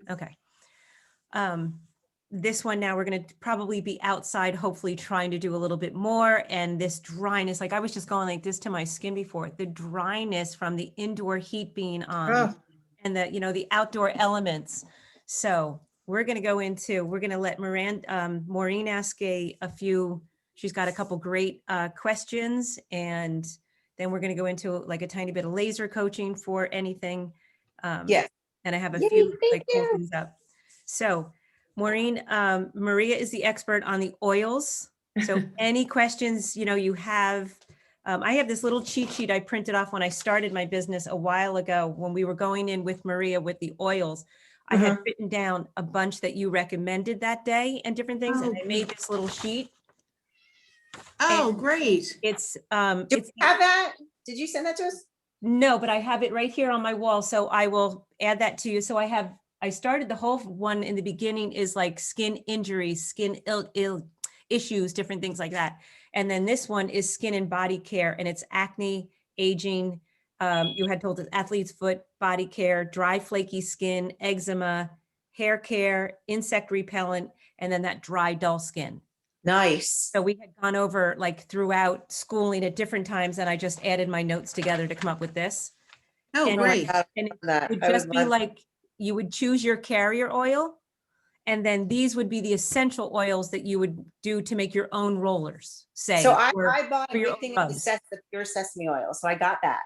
Okay. This one now we're going to probably be outside, hopefully trying to do a little bit more. And this dryness, like I was just going like this to my skin before, the dryness from the indoor heat being on and the, you know, the outdoor elements. So we're going to let Maureen ask a few, she's got a couple great questions, and then we're going to go into like a tiny bit of laser coaching for anything. Yes. And I have a Yay, few thank like pull you. things up. So Maureen, Maria is the expert on the oils. So any questions, you know, you have, I have this little cheat sheet I printed off when I started my business a while ago when we were going in with Maria with the oils. I had written down a bunch that you recommended that day and different things. And I made this little sheet. Oh, great. It's, Do you have that? Did you send that to us? no, but I have it right here on my wall. So I will add that to you. So I started the whole one in the beginning is like skin injuries, skin ill issues, different things like that. And then this one is skin and body care, and it's acne, aging. You had told us athlete's foot, body care, dry, flaky skin, eczema, hair care, insect repellent, and then that dry, dull skin. Nice. So we had gone over like throughout schooling at different times, and I just added my notes together to come up with this. Oh, And great. And it would just be like, you would choose your carrier oil, and then these would be the essential oils that you would do to make your own rollers, say. So I bought a your big thing of the pure sesame oil. So I got that.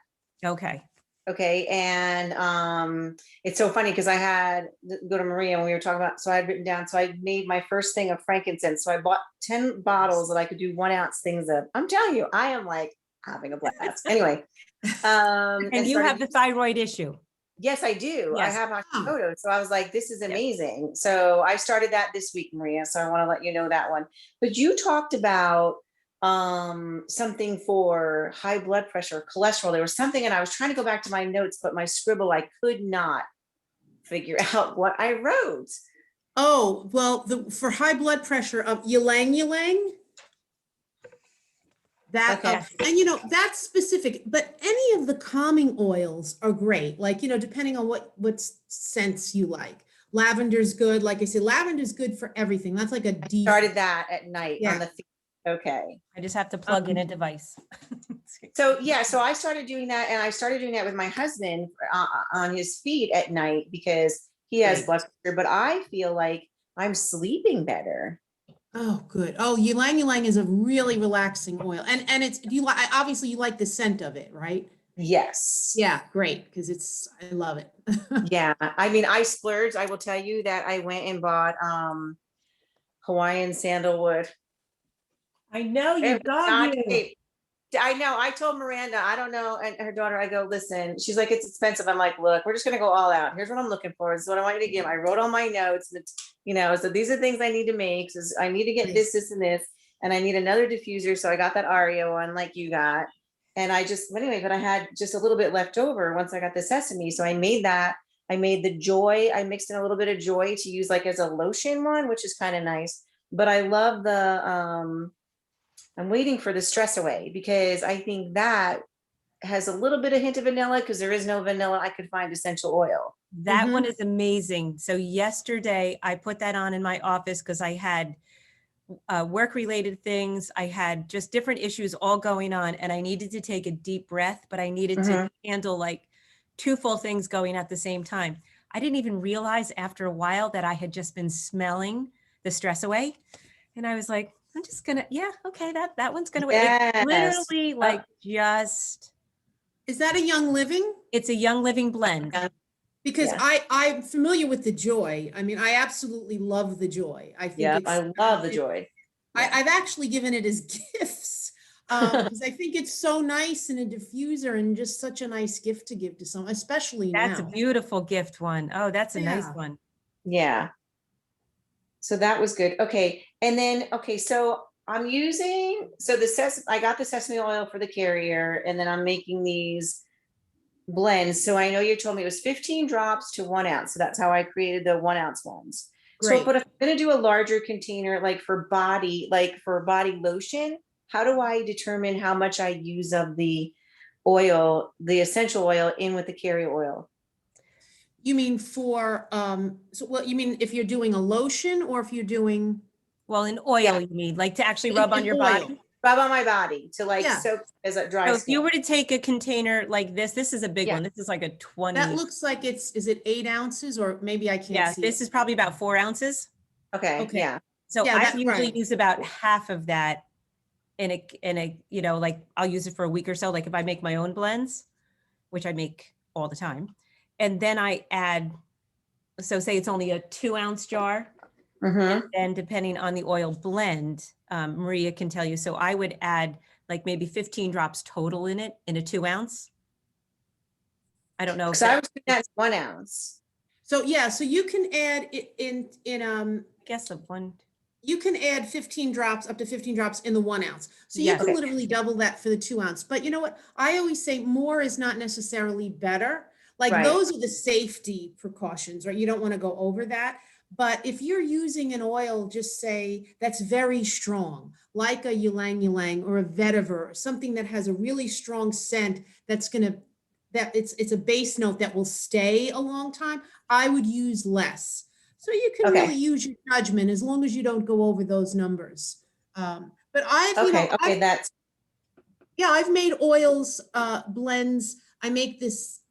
Okay. Okay. And it's so funny because I had go to Maria when we were talking about, so I had written down, so I made my first thing of frankincense. So I bought 10 bottles that I could do 1 ounce things of. I'm telling you, I am like having a blast. Anyway. And you have the thyroid issue. Yes, I do. Yes. I have Hashimoto's. So I was like, this is amazing. So I started that this week, Maria. So I want to let you know that one. But you talked about something for high blood pressure, cholesterol. There was something, and I was trying to go back to my notes, but my scribble, I could not figure out what I wrote. Oh, well, for high blood pressure, ylang ylang. That, Okay. and you know, that's specific, but any of the calming oils are great. Like, you know, depending on what scents you like. Lavender's good. Like I said, lavender's good for everything. That's like a deep. Started that at night Yeah. on the feet. Okay. I just have to plug in a device. So yeah, so I started doing that, and I started doing that with my husband on his feet at night because he has blood pressure, but I feel like I'm sleeping better. Oh, good. Oh, ylang ylang is a really relaxing oil, and it's obviously you like the scent of it, right? Yes. Yeah, great, because I love it. Yeah, I mean, I splurged. I will tell you that I went and bought Hawaiian sandalwood. I know you got you. I know. I told Miranda, I don't know, and her daughter, I go, listen, she's like, it's expensive. I'm like, look, we're just gonna go all out. Here's what I'm looking for. This is what I want you to give. I wrote all my notes, and it's, you know, so these are things I need to make. So I need to get this, and this, and I need another diffuser. So I got that Aria one like you got. And I just, anyway, but I had just a little bit left over once I got the sesame. So I made that. I made the joy. I mixed in a little bit of joy to use like as a lotion one, which is kind of nice. But I love the, I'm waiting for the stress away because I think that has a little bit of hint of vanilla because there is no vanilla. I could find essential oil. That one is amazing. So yesterday I put that on in my office because I had work-related things. I had just different issues all going on, and I needed to take a deep breath, but I needed to handle like 2 full things going at the same time. I didn't even realize after a while that I had just been smelling the stress away. And I was like, I'm just gonna, yeah, okay, that one's gonna, it's literally like just. Is that a Young Living? It's a Young Living blend. Because I'm familiar with the Joy. I mean, I absolutely love the Joy. I think I love the Joy. I've actually given it as gifts because I think it's so nice in a diffuser and just such a nice gift to give to someone, especially now. That's a beautiful gift one. Oh, that's a nice one. Yeah. So that was good. Okay. And then, okay, so I'm using, so I got the sesame oil for the carrier, and then I'm making these blends. So I know you told me it was 15 drops to 1 ounce. So that's how I created the 1 ounce ones. Great. So, but if I'm going to do a larger container, like for body lotion, how do I determine how much I use of the oil, the essential oil in with the carrier oil? You mean for, so what, you mean if you're doing a lotion or if you're doing Well, in oil, Yeah. you mean, like to actually rub on in your oil? body? Rub on my body to like Yeah. soak as a dry So if you skin. were to take a container like this is a big Yeah. one. This is like a 20. That looks like is it 8 ounces or maybe I can't Yeah, see this it. is probably about 4 ounces. Okay, Okay. yeah. So Yeah, I that's usually right. use about half of that in a, you know, like I'll use it for a week or so, like if I make my own blends, which I make all the time. And then I add, so say it's only a 2-ounce jar. Mm-hmm. And depending on the oil blend, Maria can tell you. So I would add like maybe 15 drops total in it in a 2-ounce. I don't know if So I that, was doing that 1 ounce. So yeah, so you can add it I guess the one, you can add 15 drops, up to 15 drops in the 1 ounce. So you Yes. can Okay. literally double that for the 2 ounce. But you know what? I always say more is not necessarily better. Like Right. those are the safety precautions, right? You don't want to go over that. But if you're using an oil, just say that's very strong, like a ylang ylang or a vetiver, or something that has a really strong scent that's gonna that it's a base note that will stay a long time, I would use less. So you can Okay. really use your judgment as long as you don't go over those numbers. But I've, you know, Okay, okay, that's yeah, I've made oils, blends. I make this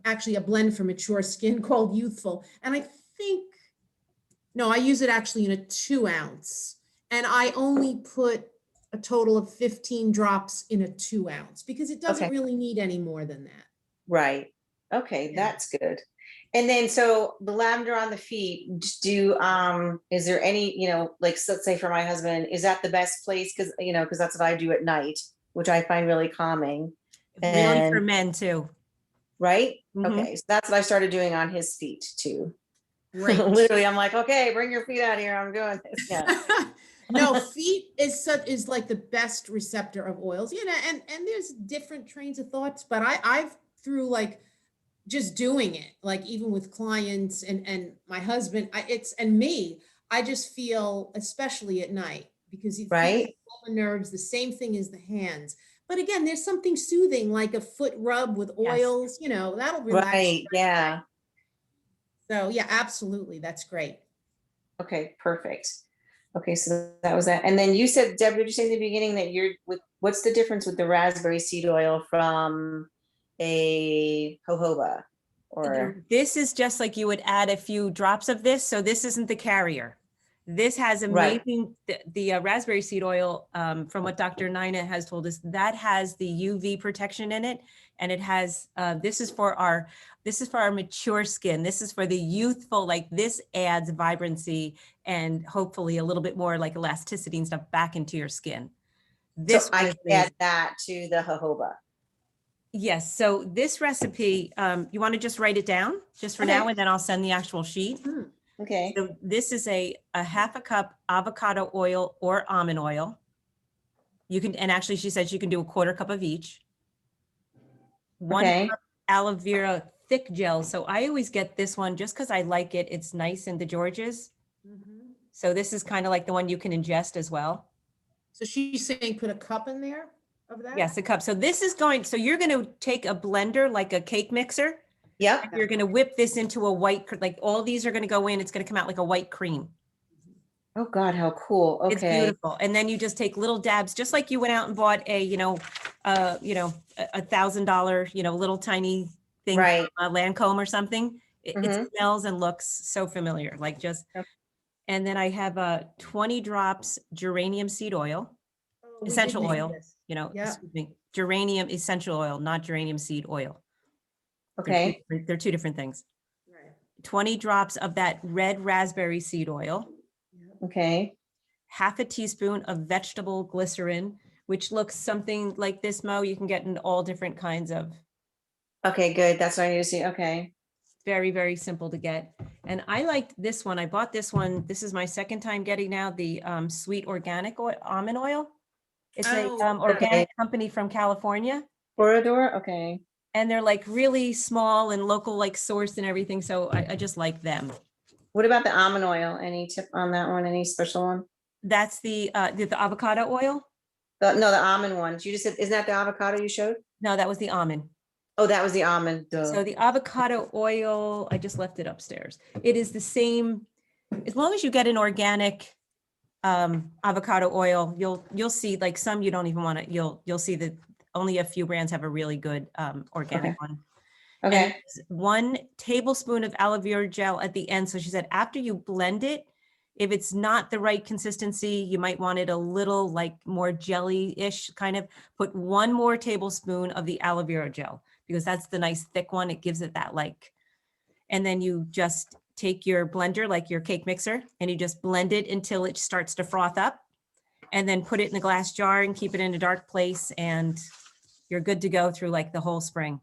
actually a blend for mature skin called Youthful. And I think, no, I use it actually in a 2 ounce. And I only put a total of 15 drops in a 2 ounce because it doesn't okay. really need any more than that. Right. Okay, Yeah. that's good. And then so the lavender on the feet, is there any, like so let's say for my husband, is that the best place? Because that's what I do at night, which I find really calming. really for And men too. right? Mhm. Okay, so that's what I started doing on his feet too. Great. Literally, I'm like, okay, bring your feet out here. I'm doing this. Yeah. No, feet is like the best receptor of oils. You know, and there's different trains of thoughts, but I've through like just doing it, like even with clients and my husband, it's and me, I just feel, especially at night, because you feel Right. all the nerves, the same thing as the hands. But again, there's something soothing, like a foot rub with Yes. oils, you know, that'll relax. Right. Yeah. So yeah, absolutely. That's great. Okay, perfect. Okay, so that was that. And then you said, Deb, did you say in the beginning that what's the difference with the raspberry seed oil from a jojoba? Or, This is just like you would add a few drops of this. So this isn't the carrier. This has Right. amazing, the raspberry seed oil, from what Dr. Nina has told us, that has the UV protection in it. And it has, this is for our mature skin. This is for the youthful, like this adds vibrancy and hopefully a little bit more like elasticity and stuff back into your skin. so This one I is can add amazing. that to the jojoba. Yes, so this recipe, you want to just write it down just for Okay. now, and then I'll send the actual sheet. Okay. So this is a half a cup avocado oil or almond oil. You can, and actually she says you can do a 1/4 cup of each. 1 Okay. cup aloe vera thick gel. So I always get this one just because I like it. It's nice in the Georges. So this is kind of like the one you can ingest as well. So she's saying put a cup in there of that? Yes, a cup. So this is going, so you're going to take a blender like a cake mixer. Yep. You're going to whip this into a white, like all these are going to go in. It's going to come out like a white cream. Oh God, how cool. It's Okay. beautiful. And then you just take little dabs, just like you went out and bought a, $1,000, little tiny thing, Right. a Lancome or something. It Mhm. smells and looks so familiar, like just, Yep. and then I have 20 drops geranium seed oil, Oh, we did essential make oil, this. Yeah. excuse me, geranium essential oil, not geranium seed oil. Okay. They're two different things. Right. 20 drops of that red raspberry seed oil, Okay. half a teaspoon of vegetable glycerin, which looks something like this, Mo. You can get in all different kinds of, Okay, good. That's what I need to see. Okay. very, very simple to get. And I liked this one. I bought this one. This is my second time getting now the sweet organic almond oil. It's a Oh, organic company from California. Corridor. Okay. And they're like really small and local, like sourced and everything. So I just like them. What about the almond oil? Any tip on that one? Any special one? That's the avocado oil. No, the almond ones. You just said, isn't that the avocado you showed? No, that was the almond. Oh, that was the almond. Duh. So the avocado oil, I just left it upstairs. It is the same, as long as you get an organic avocado oil, you'll see like some you don't even want to, you'll see that only a few brands have a really good organic Okay. one. Okay. And it's 1 tablespoon of aloe vera gel at the end. So she said, after you blend it, if it's not the right consistency, you might want it a little like more jelly-ish kind of, put 1 more tablespoon of the aloe vera gel, because that's the nice thick one. It gives it that like, and then you just take your blender, like your cake mixer, and you just blend it until it starts to froth up, and then put it in a glass jar and keep it in a dark place. And you're good to go through like the whole spring.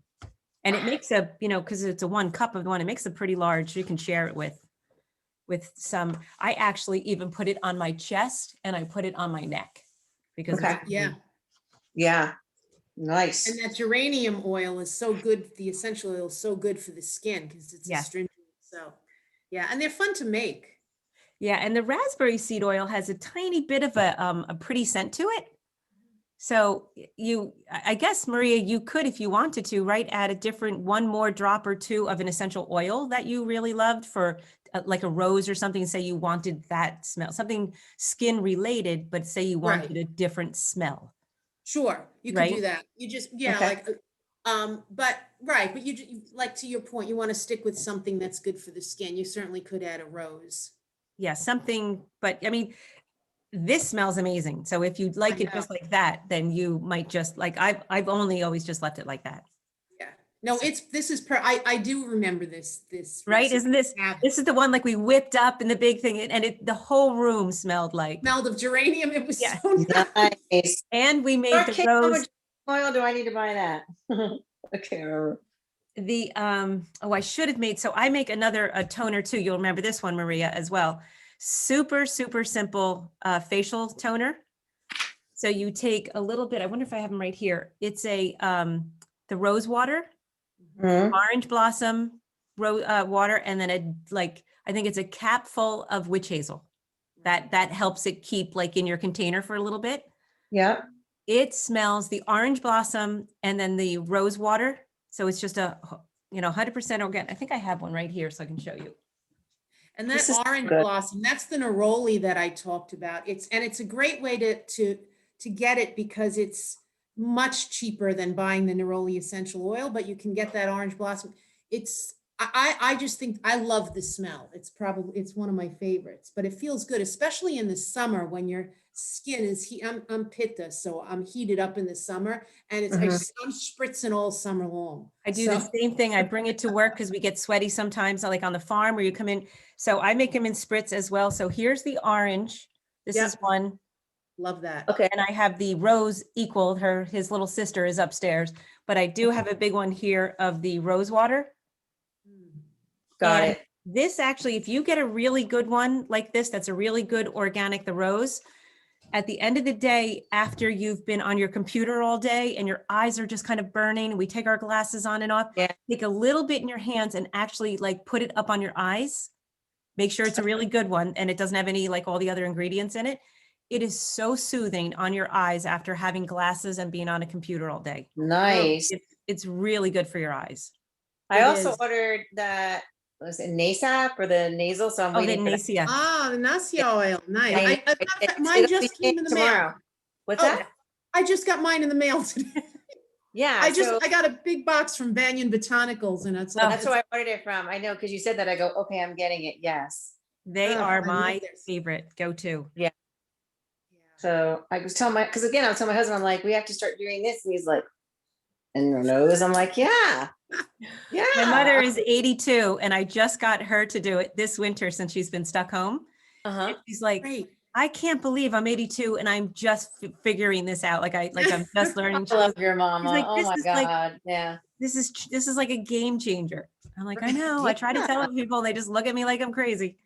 And it makes a, you know, because it's a 1 cup of one, it makes a pretty large, you can share it with some. I actually even put it on my chest and I put it on my neck because Okay. Yeah. Yeah. Nice. And that geranium oil is so good, the essential oil is so good for the skin because it's Yes. astringent. So, yeah, and they're fun to make. Yeah, and the raspberry seed oil has a tiny bit of a pretty scent to it. So I guess, Maria, you could, if you wanted to, right, add a different 1 more drop or 2 of an essential oil that you really loved for like a rose or something. Say you wanted that smell, something skin related, but say you Right. wanted a different smell. Sure, you could Right? do that. You just, yeah, Okay. like, but, right, but like, to your point, you want to stick with something that's good for the skin. You certainly could add a rose. Yeah, something, but I mean, this smells amazing. So if you'd like I it know. just like that, then you might just like, I've only always just left it like that. Yeah. No, So- this is I do remember this Right? recipe. Isn't this, Yeah. this is the one like we whipped up in the big thing and the whole room smelled like, Smelled of geranium. It was Yeah. so nice. Nice. and we made the Okay, how rose, much oil do I need to buy that? Okay. I should have made, so I make a toner too. You'll remember this one, Maria, as well. Super, super simple facial toner. So you take a little bit, I wonder if I have them right here. It's the rose water, Mhm. orange blossom water, and then I think it's a cap full of witch hazel. That helps it keep like in your container for a little bit. Yeah. It smells the orange blossom and then the rose water. So it's just 100% organic. I think I have one right here so I can show you. And This that is orange good. blossom, that's the neroli that I talked about. It's a great way to get it because it's much cheaper than buying the neroli essential oil, but you can get that orange blossom. I just think I love the smell. It's one of my favorites, but it feels good, especially in the summer when your skin is I'm pitta, so I'm heated up in the summer, and Mhm. I'm spritzing all summer long. I do the same thing. I bring it to work because we get sweaty sometimes, like on the farm where you come in. So I make them in spritz as well. So here's the orange. This Yep. is one. Love that. Okay. And I have the rose equal. His little sister is upstairs. But I do have a big one here of the rose water. Got And it. this actually, if you get a really good one like this, that's a really good organic, the rose, at the end of the day, after you've been on your computer all day and your eyes are just kind of burning, we take our glasses on and off, Yeah. take a little bit in your hands and actually like put it up on your eyes. Make sure it's a really good one and it doesn't have any like all the other ingredients in it. It is so soothing on your eyes after having glasses and being on a computer all day. Nice. It's really good for your eyes. I It also is. ordered that, was it NASAP or the nasal? So I'm Oh, the waiting for that. Nacia. Ah, the Nasia oil, nice. I know. Matter of fact, mine It'll just be came in the mail. tomorrow. What's Oh, that? I just got mine in the mail today. Yeah. I got a big box from Banyan Botanicals, and it's like, That's who I ordered it from. I know, because you said that. I go, okay, I'm getting it. Yes. They Oh, are I love my theirs. favorite go-to. yeah. So I was telling because again, I was telling my husband, I'm like, we have to start doing this. And he's like, and your nose. I'm like, yeah. Yeah. My mother is 82 and I just got her to do it this winter since she's been stuck home. Uh-huh. She's like, Great. I can't believe I'm 82 and I'm just figuring this out. Like I'm just learning. I love your mama. like, Oh this my is like- God. Yeah. This is like a game changer. I'm like, I Right. know. I try to Yeah. tell people, they just look at me like I'm crazy.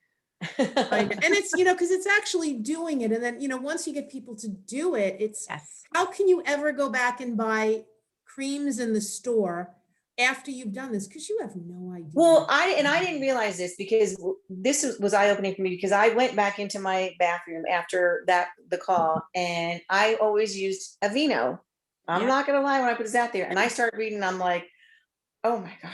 I know. And it's, because it's actually doing it. And then, once you get people to do it, it's, Yes. how can you ever go back and buy creams in the store after you've done this? Because you have no idea. Well, I didn't realize this because this was eye-opening for me because I went back into my bathroom after the call and I always used Aveeno. I'm Yeah. not gonna lie, when I put this out there and I started reading, I'm like, oh my God,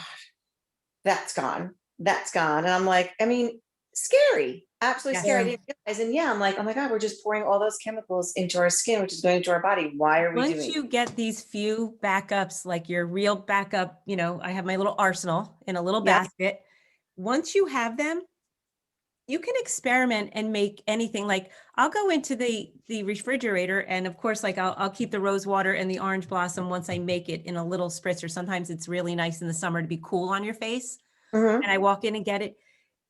that's gone. That's gone. And I'm like, I mean, scary, absolutely Yes. scary. I Yeah. didn't realize. And yeah, I'm like, oh my God, we're just pouring all those chemicals into our skin, which is going into our body. Why are we Once doing you get these few backups, like your real backup, I have my little arsenal in a little Yep. basket. Once you have them, you can experiment and make anything. Like I'll go into the refrigerator, and of course, like I'll keep the rose water and the orange blossom once I make it in a little spritzer. Sometimes it's really nice in the summer to be cool on your face. Mhm. And I walk in and get it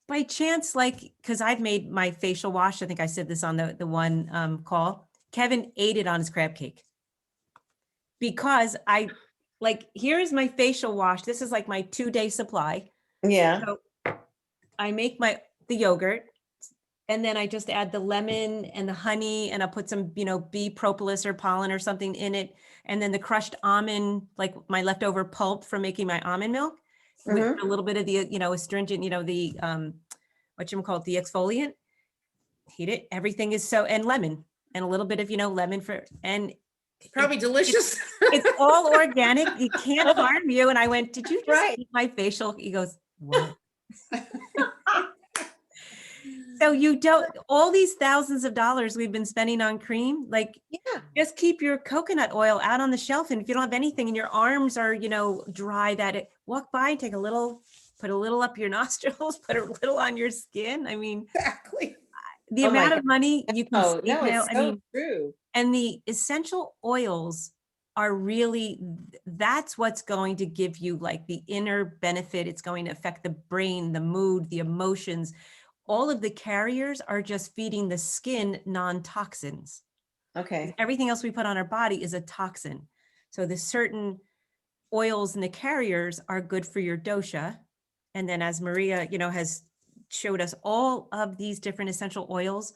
by chance, like, because I've made my facial wash. I think I said this on the one call. Kevin ate it on his crab cake because here's my facial wash. This is like my 2-day supply. Yeah. So I make the yogurt, and then I just add the lemon and the honey, and I'll put some, bee propolis or pollen or something in it. And then the crushed almond, like my leftover pulp from making my almond milk with Mhm. a little bit of the, astringent, the, whatchamacallit, the exfoliant. Heat it. Everything is and lemon and a little bit of, lemon and Probably delicious. it's all organic. It can't harm you. And I went, did you just Right. eat my facial? He goes, what? So you don't, all these thousands of dollars we've been spending on cream, like Yeah. just keep your coconut oil out on the shelf. And if you don't have anything and your arms are, dry, walk by and take a little, put a little up your nostrils, put a little on your skin. I mean, Exactly. the Oh my amount of God. money you can Oh save no, now. it's I so mean, true. and the essential oils are really, that's what's going to give you like the inner benefit. It's going to affect the brain, the mood, the emotions. All of the carriers are just feeding the skin non-toxins. Okay. Everything else we put on our body is a toxin. So the certain oils and the carriers are good for your dosha. And then as Maria, has showed us, all of these different essential oils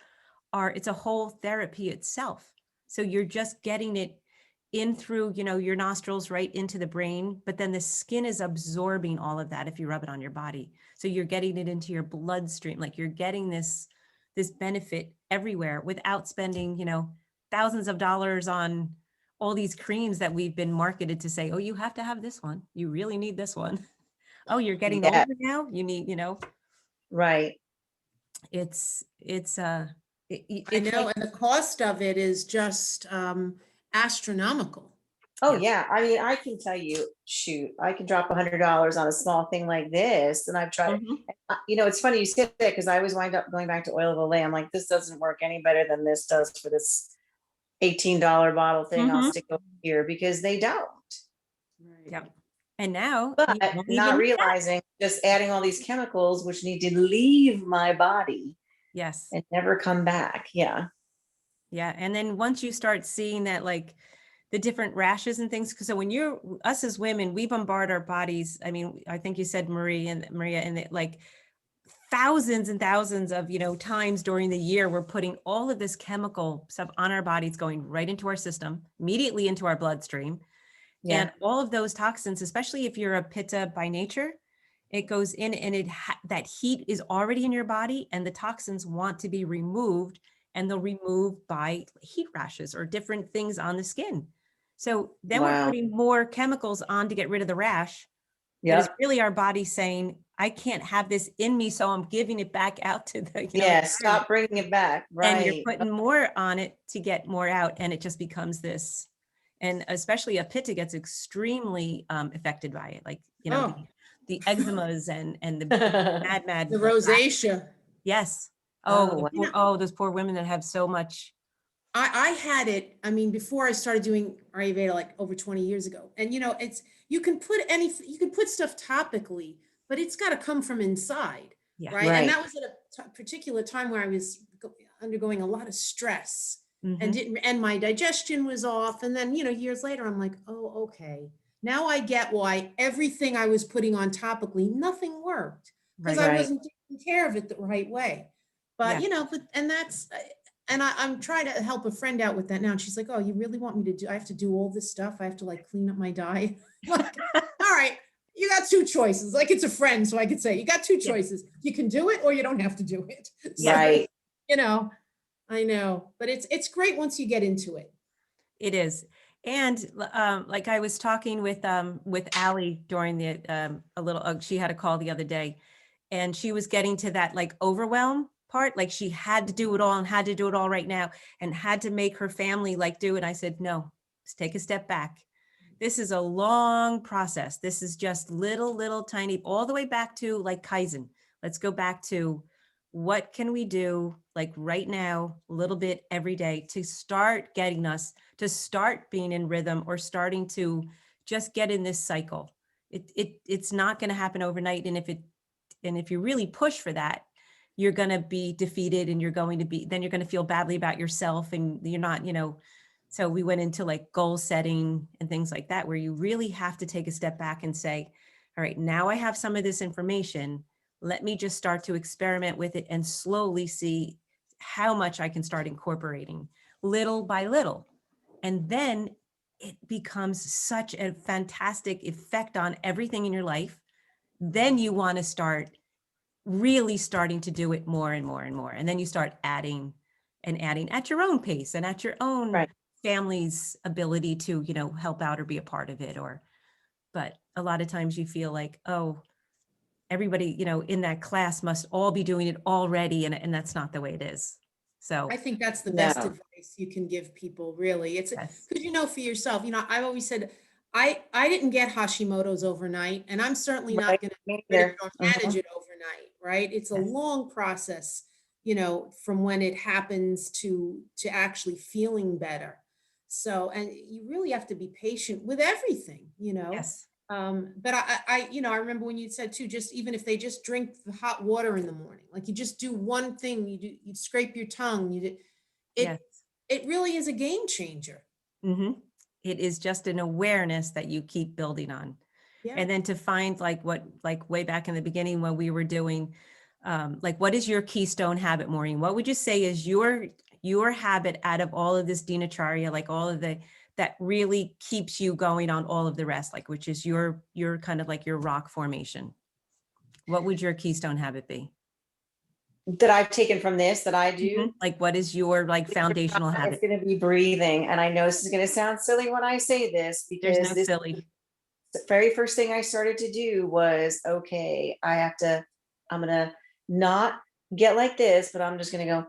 it's a whole therapy itself. So you're just getting it in through, your nostrils right into the brain, but then the skin is absorbing all of that if you rub it on your body. So you're getting it into your bloodstream, like you're getting this benefit everywhere without spending, thousands of dollars on all these creams that we've been marketed to say, oh, you have to have this one. You really need this one. Oh, you're getting Yeah. older now. You need, Right. it's I it's know, like, and the cost of it is just astronomical. Oh yeah. yeah. I mean, I can tell you, shoot, I can drop $100 on a small thing like this. And I've tried, Mhm. it's funny you said that because I always wind up going back to oil of Olay. I'm like, this doesn't work any better than this does for this $18 bottle thing. I'll Mhm. stick over here because they don't. Right. Yep. And now But you don't not even need that. realizing just adding all these chemicals, which need to leave my body Yes. and never come back. Yeah. Yeah. And then once you start seeing that, like the different rashes and things, because so when us as women, we bombard our bodies. I mean, I think you said Maria, and like thousands and thousands of, times during the year, we're putting all of this chemical stuff on our bodies, going right into our system, immediately into our bloodstream. Yeah. And all of those toxins, especially if you're a pitta by nature, it goes in and that heat is already in your body, and the toxins want to be removed, and they'll remove by heat rashes or different things on the skin. So then we're Wow. putting more chemicals on to get rid of the rash. But it's Yep. really our body saying, I can't have this in me, so I'm giving it back out to the, Yeah. environment. Stop bringing it back. And you're Right. putting more on it to get more out, and it just becomes this. And especially a pitta gets extremely affected by it, like Oh, the eczemas and the mad the like, rosacea. yes. Oh, wow. Those poor women that have so much. I had it, I mean, before I started doing Ayurveda like over 20 years ago. And you can put stuff topically, but it's got to come from inside, Yeah. right? And Right. that was at a particular time where I was undergoing a lot of stress and Mhm. and my digestion was off. And then, years later, I'm like, oh, okay. Now I get why everything I was putting on topically, nothing worked because Right. I Right. wasn't taking care of it the right way. But, Yeah. and that's, and I'm trying to help a friend out with that now. And she's like, oh, you really want me to I have to do all this stuff? I have to like clean up my diet. Like, all right, you got two choices. Like it's a friend. So I could say, you got two Yeah. choices. You can do it or you don't have to do it. So, Right. I know, but it's great once you get into it. It is. And like I was talking with Allie during the she had a call the other day, and she was getting to that like overwhelm part, like she had to do it all and had to do it all right now and had to make her family like do it. I said, no, let's take a step back. This is a long process. This is just little tiny, all the way back to like Kaizen. Let's go back to what can we do like right now, a little bit every day to start getting us to start being in rhythm or starting to just get in this cycle. It's not going to happen overnight. And if you really push for that, you're going to be defeated and you're going to feel badly about yourself and you're not, so we went into like goal setting and things like that, where you really have to take a step back and say, all right, now I have some of this information. Let me just start to experiment with it and slowly see how much I can start incorporating little by little. And then it becomes such a fantastic effect on everything in your life. Then you want to start really starting to do it more and more and more. And then you start adding and adding at your own pace and at your own Right. family's ability to, help out or be a part of it. But a lot of times you feel like, oh, everybody, in that class must all be doing it already. And that's not the way it is. So I think that's the best No. advice you can give people, really. It's yes. because for yourself, I've always said I didn't get Hashimoto's overnight, and I'm certainly not Right. going to Me get it neither. or manage Mhm. it overnight, right? It's a Yes. long process, from when it happens to actually feeling better. So, and you really have to be patient with everything. Yes. But I remember when you said too, just even if they just drink the hot water in the morning, like you just do one thing, you scrape your tongue, Yes. it, it really is a game changer. Mm-hmm. It is just an awareness that you keep building on. Yeah. And then to find like way back in the beginning when we were doing, like, what is your keystone habit, Maureen? What would you say is your habit out of all of this dinacharya, like all of that really keeps you going on all of the rest, like, which is your kind of like your rock formation? What would your keystone habit be? That I've taken from this that I do. Like, what is your like foundational It's habit? going to be breathing. And I know this is going to sound silly when I say this, There's because no this silly. the very first thing I started to do was, okay, I'm going to not get like this, but I'm just going to go,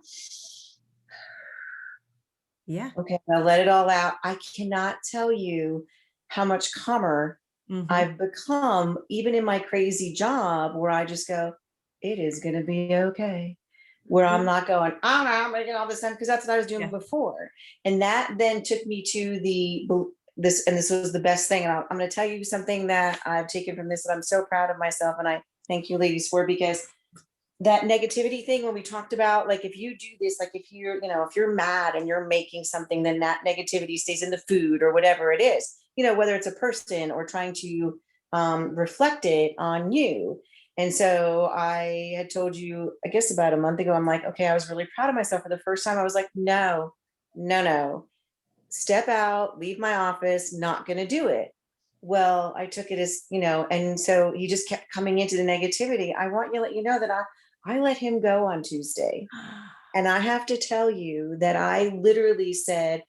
Yeah. okay, I'll let it all out. I cannot tell you how much calmer Mm-hmm. I've become, even in my crazy job, where I just go, it is going to be okay. Where I'm not going, oh no, I'm making all this time, because that's what I was doing Yeah. before. And that then took me to this was the best thing. And I'm going to tell you something that I've taken from this, that I'm so proud of myself. And I thank you ladies for, because that negativity thing, when we talked about, like, if you do this, like if you're mad and you're making something, then that negativity stays in the food or whatever it is, whether it's a person or trying to reflect it on you. And so I had told you, I guess about a month ago, I'm like, okay, I was really proud of myself. For the first time, I was like, no, step out, leave my office, not going to do it. Well, I took it as, and so he just kept coming into the negativity. I want you to let you know that I let him go on Tuesday. And I have to tell you that I literally said,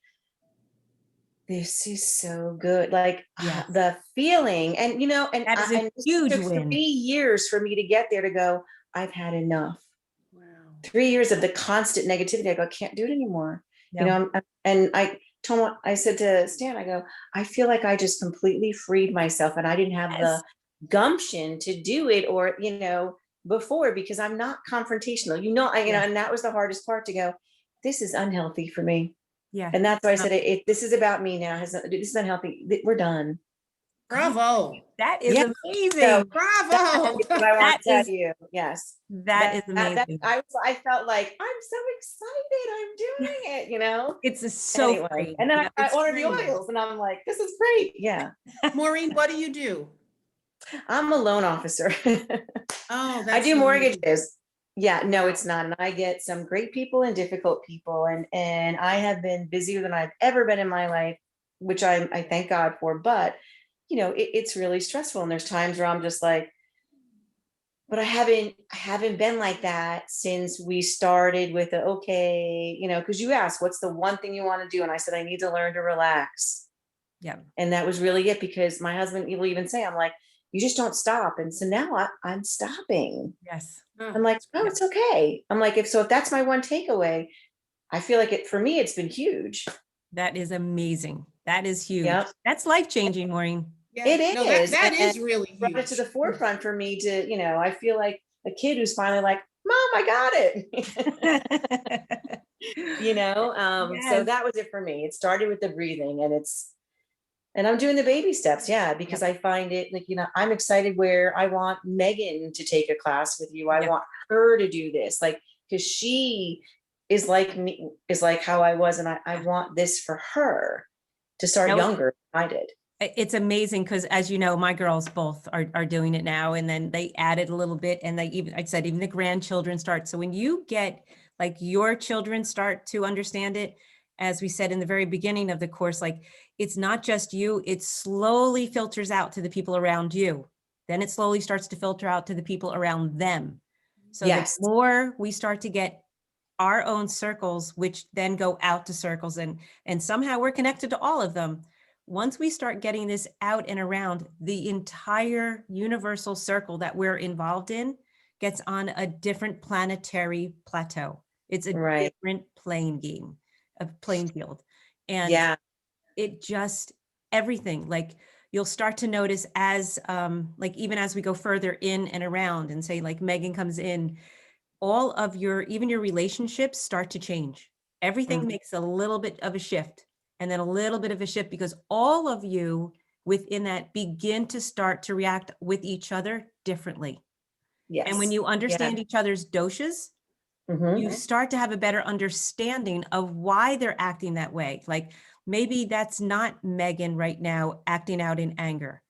this is so good. Like, Yes. the feeling, and That is a and this huge took win. 3 years for me to get there, to go, I've had enough. Wow. 3 years of the constant negativity. I go, I can't do it anymore. No. And I said to Stan, I go, I feel like I just completely freed myself, and I didn't have Yes. the gumption to do it, or, before, because I'm not confrontational, Yeah. and that was the hardest part, to go, this is unhealthy for me. Yeah. And that's why I said, this is about me now. This is unhealthy. We're done. Bravo. That is Yeah. So amazing. Bravo. that's what I want That to tell is you. Yes. that is amazing. I felt like, I'm so excited. I'm doing it. It's so Anyway, free. and then I It's ordered the free. oils, and I'm like, this is great. Yeah. Maureen, what do you do? I'm a loan officer. Oh, I that's do not easy. mortgages. Yeah, no, Wow. it's not. And I get some great people and difficult people. And I have been busier than I've ever been in my life, which I thank God for. But, it's really stressful. And there's times where I'm just like, but I haven't been like that since we started with okay, because you asked, what's the one thing you want to do? And I said, I need to learn to relax. Yeah. And that was really it, because my husband will even say, I'm like, you just don't stop. And so now I'm stopping. Yes. Oh, I'm like, that's oh, Yeah. it's okay. I'm like, if that's my one takeaway, I feel like for me, it's been huge. That is amazing. That is huge. Yep, That's life-changing, Maureen. yeah. it No, is. that And is really brought it to huge. the forefront for me to, I feel like a kid who's finally like, Mom, I got it. So Yes. that was it for me. It started with the breathing, and I'm doing the baby steps. Yeah. Because Yep. I find it like, I'm excited where I want Megan to take a class with you. I Yep. want her to do this, like, because she is like me, is like how I was. And I want this for her to start No, younger than I did. it's amazing because, as you know, my girls both are doing it now, and then they added a little bit, and I said even the grandchildren start. So when you get like your children start to understand it, as we said in the very beginning of the course, like it's not just you, it slowly filters out to the people around you. Then it slowly starts to filter out to the people around them. So the Yes. more we start to get our own circles, which then go out to circles, and somehow we're connected to all of them. Once we start getting this out and around, the entire universal circle that we're involved in gets on a different planetary plateau. It's a Right. different playing game, a playing field. And Yeah. it just, everything, like you'll start to notice as like even as we go further in and around, and say like Megan comes in, all of even your relationships start to change. Everything Mhm. makes a little bit of a shift, and then a little bit of a shift, because all of you within that begin to start to react with each other differently. And when Yes. you Yeah. understand each other's doshas, you Hmm. start to have a better understanding of why they're acting that way. Like maybe that's not Megan right now acting out in anger.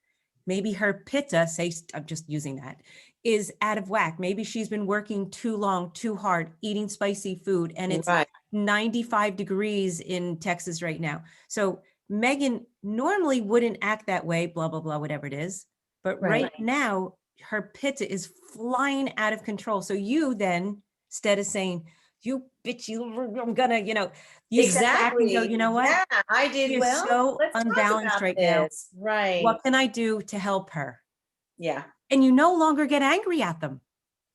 Maybe her pitta, say, I'm just using that, is out of whack. Maybe she's been working too long, too hard, eating spicy food, and it's Right. 95 degrees in Texas right now. So Megan normally wouldn't act that way, blah, blah, blah, whatever it is. But Right. right now, her pitta is flying out of control. So you then, instead of saying, you bitch, I'm gonna, you step back and go, Exactly. you know what? Yeah, I She did. is Well, so let's talk unbalanced about right now. this. Right. What can I do to help her? Yeah. And you no longer get angry at them.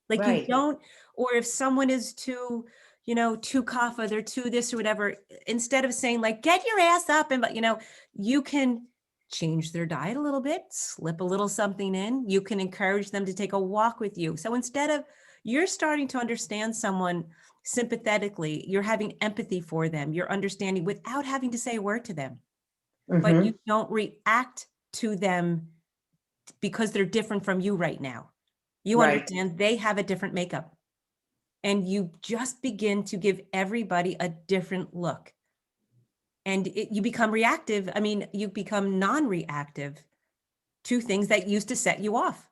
Like you Right. don't, or if someone is too, too kapha, they're too this or whatever, instead of saying like, get your ass up, and, but, you can change their diet a little bit, slip a little something in. You can encourage them to take a walk with you. So instead of, you're starting to understand someone sympathetically, you're having empathy for them, you're understanding without having to say a word to them, but you Hmm. don't react to them because they're different from you right now. You Right. understand they have a different makeup, and you just begin to give everybody a different look. And you become reactive. I mean, you become non-reactive to things that used to set you off.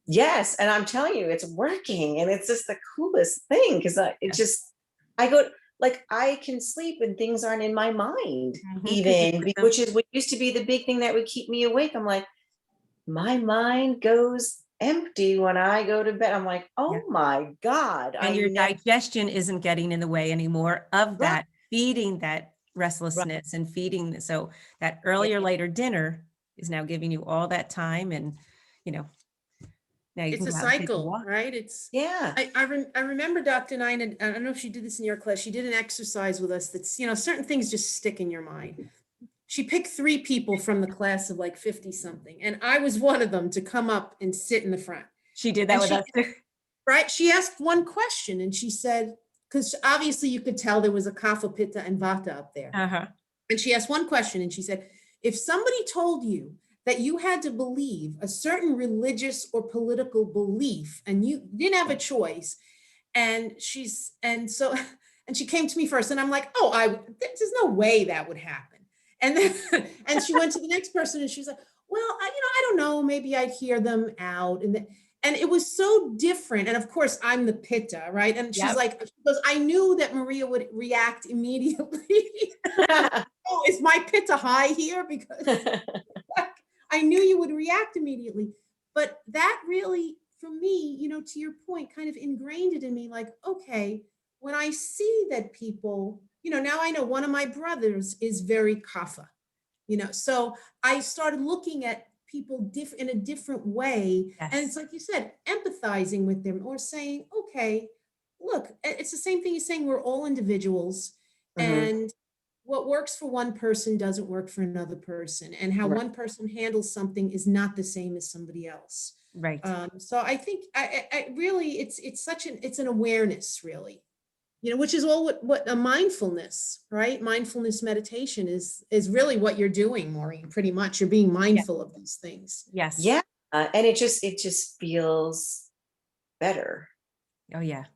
Yes. And I'm telling you, it's working. And it's just the coolest thing, because Yes. I go, like, I can sleep and things aren't in my mind, Mhm, 'cause you even, put them. which is what used to be the big thing that would keep me awake. I'm like, my mind goes empty when I go to bed. I'm like, Yeah. oh my God, And I your never. digestion isn't getting in the way anymore of Right. that, feeding that Right. restlessness and feeding. So that Yeah. earlier, later dinner is now giving you all that time. And, you know, now you It's can a go out and take a cycle, walk. right? It's, Yeah. I remember Dr. Nine, and I don't know if she did this in your class, she did an exercise with us that's, certain things just stick in your mind. She picked 3 people from the class of like 50 something, and I was one of them to come up and sit in the front. She did that And with she, us too. right, she asked one question, and she said, because obviously you could tell there was a kapha, pitta, and vata up there. Uh-huh. And she asked one question, and she said, if somebody told you that you had to believe a certain religious or political belief and you didn't have a choice, and so and she came to me first, and I'm like, oh, there's no way that would happen. And then and she went to the next person, and she's like, well, I don't know, maybe I'd hear them out. And it was so different. And of course, I'm the pitta, right? And she's Yep. like, she goes, I knew that Maria would react immediately. Oh, is my pitta high here? Because I knew you would react immediately. But that really, for me, to your point, kind of ingrained it in me, like, okay, when I see that people, now I know one of my brothers is very kapha. So I started looking at people in a different way. And it's Yes. like you said, empathizing with them or saying, okay, look, it's the same thing as saying we're all individuals, Mhm. and what works for one person doesn't work for another person. And how Right. one person handles something is not the same as somebody else. Right. So I think I really, it's an awareness really, which is all what a mindfulness, right? Mindfulness meditation is really what you're doing, Maureen, pretty much. You're being Yeah. mindful of these things. Yes. Yeah. And it just feels better. Oh yeah.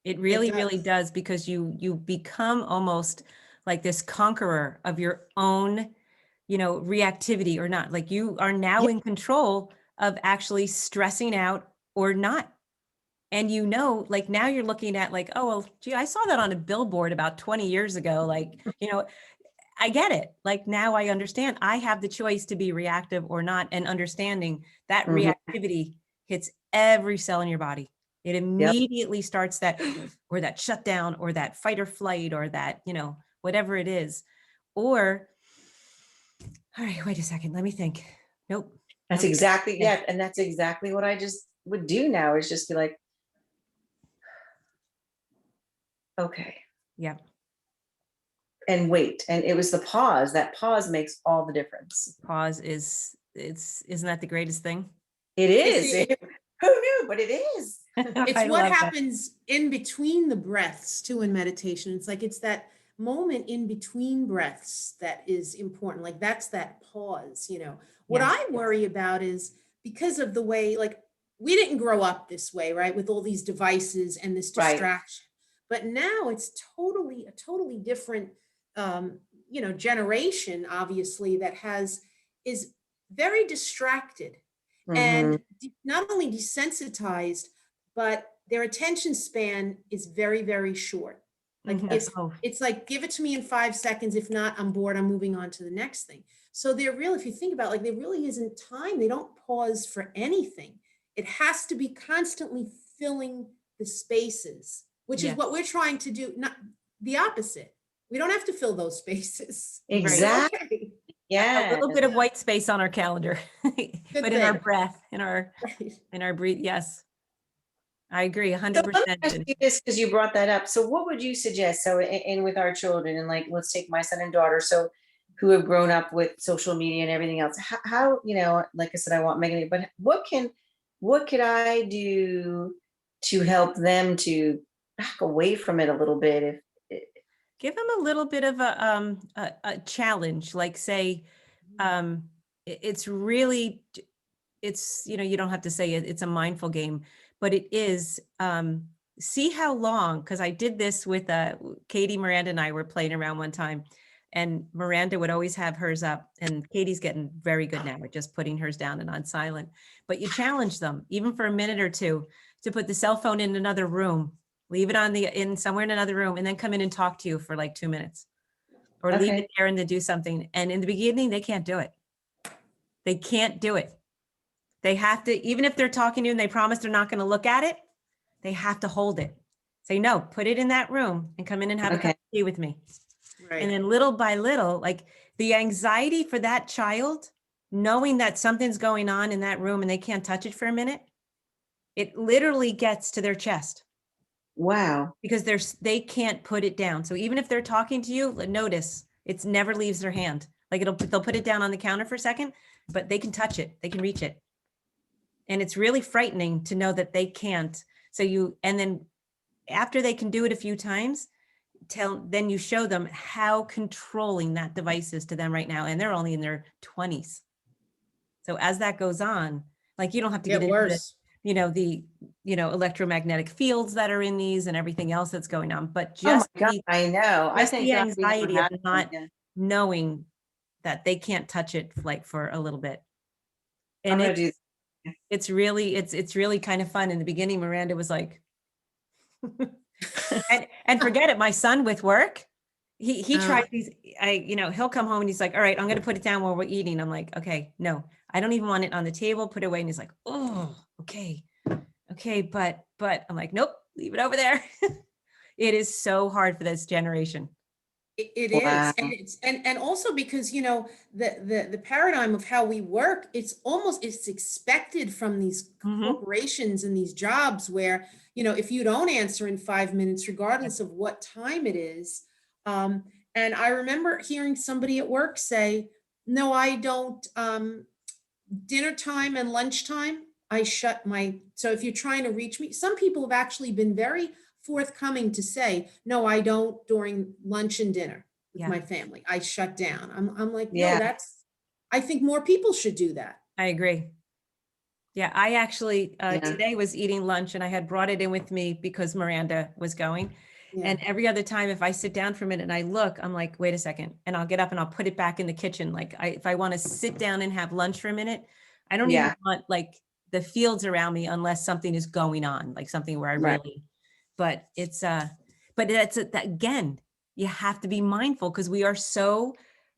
It It really, really does. does, because you become almost like this conqueror of your own, reactivity or not. Like you are now Yeah. in control of actually stressing out or not. And like now you're looking at like, oh, well, gee, I saw that on a billboard about 20 years ago. Like, I get it. Like now I understand I have the choice to be reactive or not, and understanding that Mhm. reactivity hits every cell in your body. It Yep. immediately starts that or that shutdown or that fight or flight or that, whatever it is. Or, all right, wait a second. Let me think. Nope. That's Nope. exactly, Okay. yeah. And that's exactly what I just would do now, is just be like, okay, Yeah. and wait. And it was the pause. That pause makes all the difference. Pause isn't that the greatest thing? It It's is. the Who knew? But it is. it's I what love that. happens in between the breaths too in meditation. It's that moment in between breaths that is important. Like that's that pause. What Yes. I worry about is because of the way, like, we didn't grow up this way, right? With all these devices and this Right. distraction. But now it's a totally different generation, obviously, that is very distracted Hmm. and not only desensitized, but their attention span is very, very short. Like Mhm. if Yes. Oh, it's like, give it to me in 5 seconds. If not, I'm bored. I'm moving on to the next thing. So if you think about it, like, there really isn't time. They don't pause for anything. It has to be constantly filling the spaces, which is yes. what we're trying to do. Not the opposite. We don't have to fill those spaces. Right. We're Exactly. okay. A Yeah. little bit of white space on our calendar, Good but in our thing. breath, Right. in our breathe. Yes, I agree So let me 100%. ask you this, because you brought that up. So what would you suggest? So in with our children, and like, let's take my son and daughter, so who have grown up with social media and everything else. How like I said, I want Megan, but what could I do to help them to back away from it a little bit? If Give them a little bit of a challenge, like say, um, it's really, you don't have to say it's a mindful game, but it is, see how long, because I did this with Katie, Miranda and I were playing around one time, and Miranda would always have hers up, and Katie's getting very good now at just putting hers down and on silent. But you challenge them, even for a minute or two, to put the cell phone in another room, leave it in somewhere in another room, and then come in and talk to you for like 2 minutes, or leave it okay, there and then do something. And in the beginning, they can't do it. They can't do it. They have to, even if they're talking to you and they promise they're not going to look at it, they have to hold it. Say, no, put it in that room and come in and have a cup okay, of tea with me. And Right. then little by little, like the anxiety for that child, knowing that something's going on in that room and they can't touch it for a minute, it literally gets to their chest wow, because they can't put it down. So even if they're talking to you, notice it never leaves their hand. Like they'll put it down on the counter for a second, but they can touch it. They can reach it. And it's really frightening to know that they can't. And then after they can do it a few times, then you show them how controlling that device is to them right now. And they're only in their 20s. So as that goes on, like you don't have to get Get into worse. the electromagnetic fields that are in these and everything else that's going on, but oh my just God, I know. I the thank God we never anxiety of had one. not Yeah. knowing that they can't touch it like for a little bit. I'm And gonna do. it's really kind of fun. In the beginning, Miranda was like, and forget it. My son with work, he tries these. He'll come home and he's like, "All right, I'm going to put it down while we're eating." I'm like, "Okay, no, I don't even want it on the table. Put it away." And he's like, "Oh, okay, okay, but I'm like, nope, leave it over there." It is so hard for this generation. It Wow. is, and and also because, you know, the paradigm of how we work, it's expected from these Mhm. corporations and these jobs where, you know, if you don't answer in 5 minutes, regardless of what time it is. And I remember hearing somebody at work say, no, I don't, dinner time and lunchtime, I shut my, so if you're trying to reach me, some people have actually been very forthcoming to say, no, I don't during lunch and dinner with Yeah, my family. I shut down. I'm like, no, Yeah. I think more people should do that. I agree. Yeah, I actually Yeah. today was eating lunch and I had brought it in with me because Miranda was going. Yeah. And every other time, if I sit down for a minute and I look, I'm like, wait a second. And I'll get up and I'll put it back in the kitchen. Like if I want to sit down and have lunch for a minute, I don't even Yeah. want like the fields around me unless something is going on, like something where I Right. really, but it's, but that's that again, you have to be mindful because we are so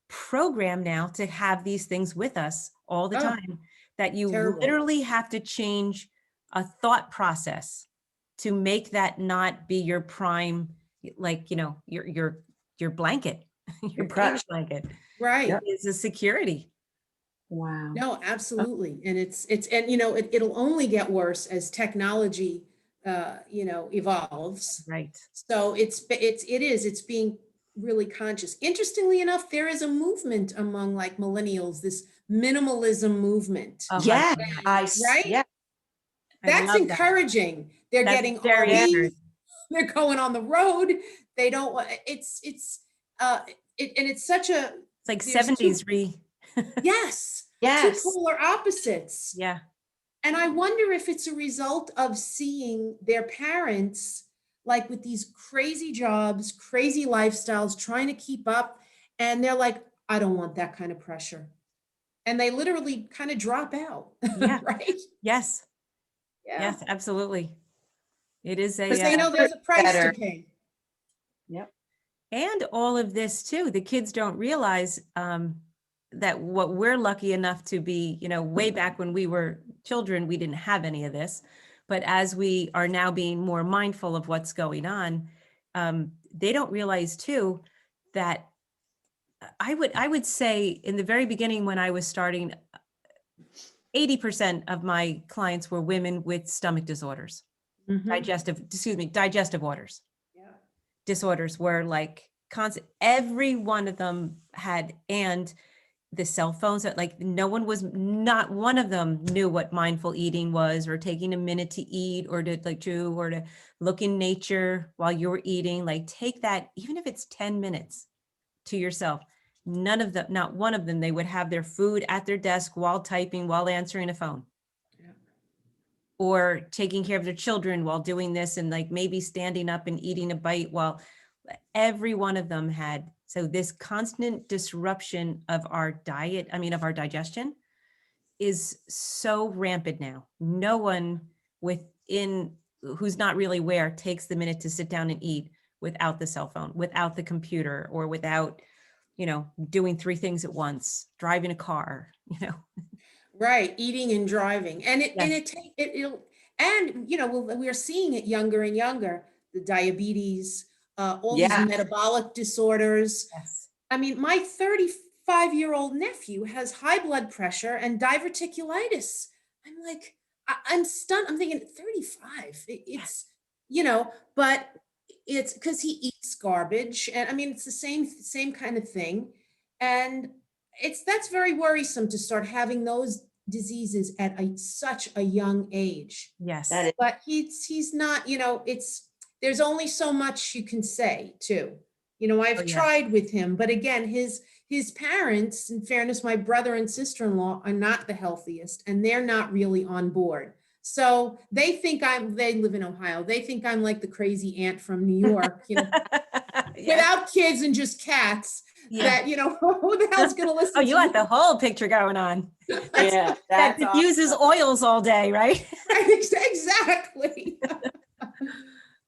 programmed now to have these things with us all the Oh, time that you terrible. literally have to change a thought process to make that not be your prime, like, you know, your blanket, your Your baby crutch. blanket Right. Yep. is a security. Wow. No, absolutely. And and you know, it'll only get worse as technology, you know, evolves. Right. So it's being really conscious. Interestingly enough, there is a movement among like millennials, this minimalism movement, Oh, Yeah. right? Yeah. I That's love that. encouraging. They're That's getting very Yeah. RVs, encouraging. they're going on the road. They don't want, uh, and it's such a, It's like there's two, 70s re. yes, two Yes. polar opposites. Yeah. And I wonder if it's a result of seeing their parents like with these crazy jobs, crazy lifestyles, trying to keep up. And they're like, I don't want that kind of pressure. And they literally kind of drop out, Yeah. right? Yes. Yeah. Yes, absolutely. It is a, Because they know there's a price to Better. pay. Yep. and all of this too, the kids don't realize that what we're lucky enough to be, you know, way back when we were children, we didn't have any of this. But as we are now being more mindful of what's going on, they don't realize too that I would say in the very beginning when I was starting, 80% of my clients were women with stomach disorders, Mhm. digestive orders. Yeah. Disorders were like constant, every one of them had, and the cell phones that like not one of them knew what mindful eating was or taking a minute to eat or to like chew or to look in nature while you were eating. Like take that, even if it's 10 minutes to yourself. None of them, not one of them, they would have their food at their desk while typing, while answering a phone. Yeah. Or taking care of their children while doing this and like maybe standing up and eating a bite while every one of them had. So this constant disruption of our diet, I mean, of our digestion is so rampant now. No one within who's not really aware takes the minute to sit down and eat without the cell phone, without the computer, or without, you know, doing three things at once, driving a car, you know. Right, eating and driving. And Yes. it'll, and you know, we're seeing it younger and younger, the diabetes, all these Yeah. metabolic disorders. Yes. I mean, my 35-year-old nephew has high blood pressure and diverticulitis. I'm like, I'm stunned. I'm thinking 35. It's, you know, but it's because he eats garbage. And I mean, it's the same kind of thing. And that's very worrisome to start having those diseases at such a young age. Yes. That is. But he's not, you know, there's only so much you can say too. You know, I've Oh, yeah. tried with him, but again, his parents, in fairness, my brother and sister-in-law are not the healthiest, and they're not really on board. So they live in Ohio. They think I'm like the crazy aunt from New York, you know, Yes. without kids and just cats. Yeah. That, you know, who the hell's gonna listen Oh, to you got the whole picture going on. Yeah. That That's diffuses awesome. oils all day, right? Exactly.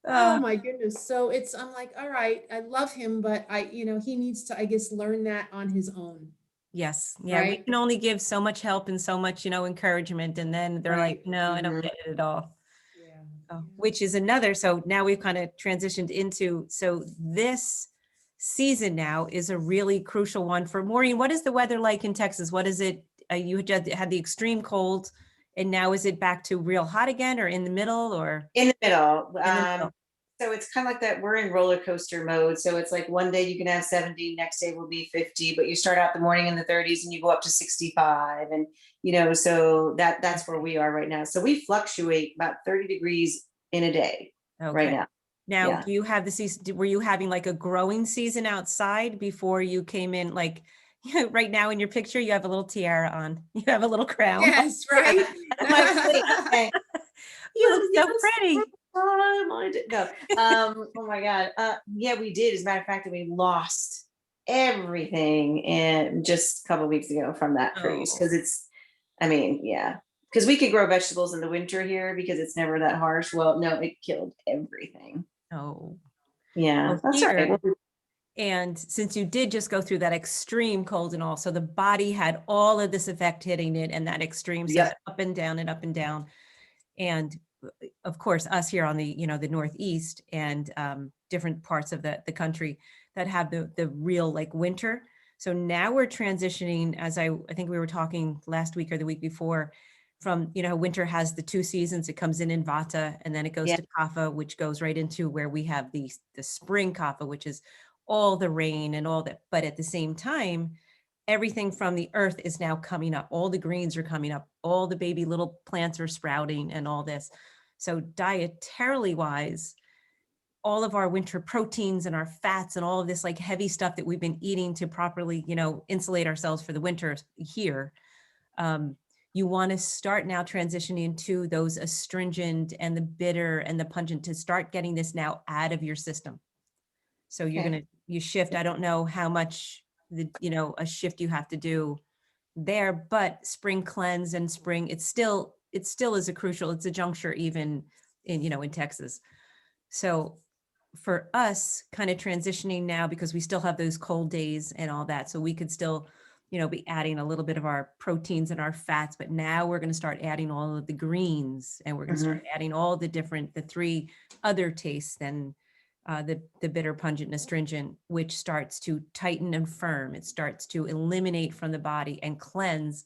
Oh Uh, my goodness. So I'm like, all right, I love him, but you know, he needs to, I guess, learn that on his own. yes. Yeah. We Right. can only give so much help and so much, you know, encouragement. And then they're like, Right. no, I don't Mhm. get it at all. Yeah. Oh, which is another. So now we've kind of transitioned into, so this season now is a really crucial one for Maureen. What is the weather like in Texas? What is it? You just had the extreme cold, and now is it back to real hot again, or in the middle, or In the middle. in the middle? So it's kind of like that. We're in roller coaster mode. So it's like one day you can have 70, next day will be 50, but you start out the morning in the 30s and you go up to 65. And, so that's where we are right now. So we fluctuate about 30 degrees in a day right Okay. now. Now, Yeah. do you have the season? Were you having like a growing season outside before you came in? Like right now in your picture, you have a little tiara on. You have a little crown. Yes, right. My sleep. Okay. You look so pretty. No. Oh my God. Yeah, we did. As a matter of fact, we lost everything in just a couple of weeks ago from that freeze. Oh. Because yeah. Because we could grow vegetables in the winter here because it's never that harsh. Well, no, it killed everything. Oh. Yeah, Well, that's all right. here, and since you did just go through that extreme cold and all, so the body had all of this effect hitting it, and that extreme, so Yep. that up and down and up and down. And of course, us here on the, the Northeast and different parts of the country that have the real like winter. So now we're transitioning, as I think we were talking last week or the week before, from, winter has the two seasons. It comes in Vata, and then it goes Yeah. to Kapha, which goes right into where we have the spring Kapha, which is all the rain and all that. But at the same time, everything from the earth is now coming up. All the greens are coming up. All the baby little plants are sprouting and all this. So dietarily wise, all of our winter proteins and our fats and all of this like heavy stuff that we've been eating to properly, insulate ourselves for the winter here. You want to start now transitioning to those astringent and the bitter and the pungent to start getting this now out of your system. So you're you shift. I don't know how much a shift you have to do there, but spring cleanse and spring, it still is a crucial, it's a juncture even in Texas. So for us kind of transitioning now, because we still have those cold days and all that, so we could still, be adding a little bit of our proteins and our fats, but now we're going to start adding all of the greens, and we're going to start adding all the three other tastes than the bitter, pungent, and astringent, which starts to tighten and firm. It starts to eliminate from the body and cleanse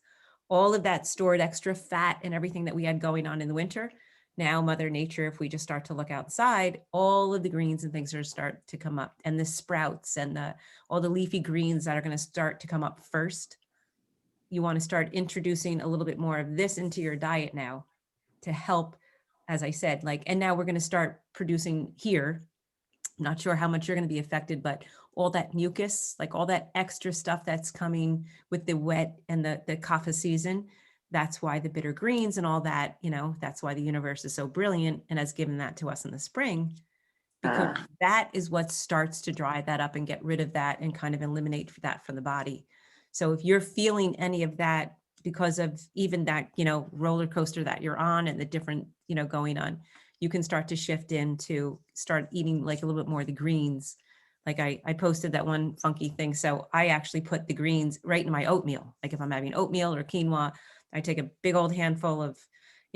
all of that stored extra fat and everything that we had going on in the winter. Now, Mother Nature, if we just start to look outside, all of the greens and things are start to come up, and the sprouts and all the leafy greens that are going to start to come up first. You want to start introducing a little bit more of this into your diet now to help, as I said, and now we're going to start producing here. I'm not sure how much you're going to be affected, but all that mucus, like all that extra stuff that's coming with the wet and the kapha season, that's why the bitter greens and all that, that's why the universe is so brilliant and has given that to us in the spring, because that is what starts to dry that up and get rid of that and kind of eliminate that from the body. So if you're feeling any of that because of even that, roller coaster that you're on and the different, going on, you can start to shift into start eating like a little bit more of the greens. Like I posted that one funky thing. So I actually put the greens right in my oatmeal. Like if I'm having oatmeal or quinoa, I take a big old handful of,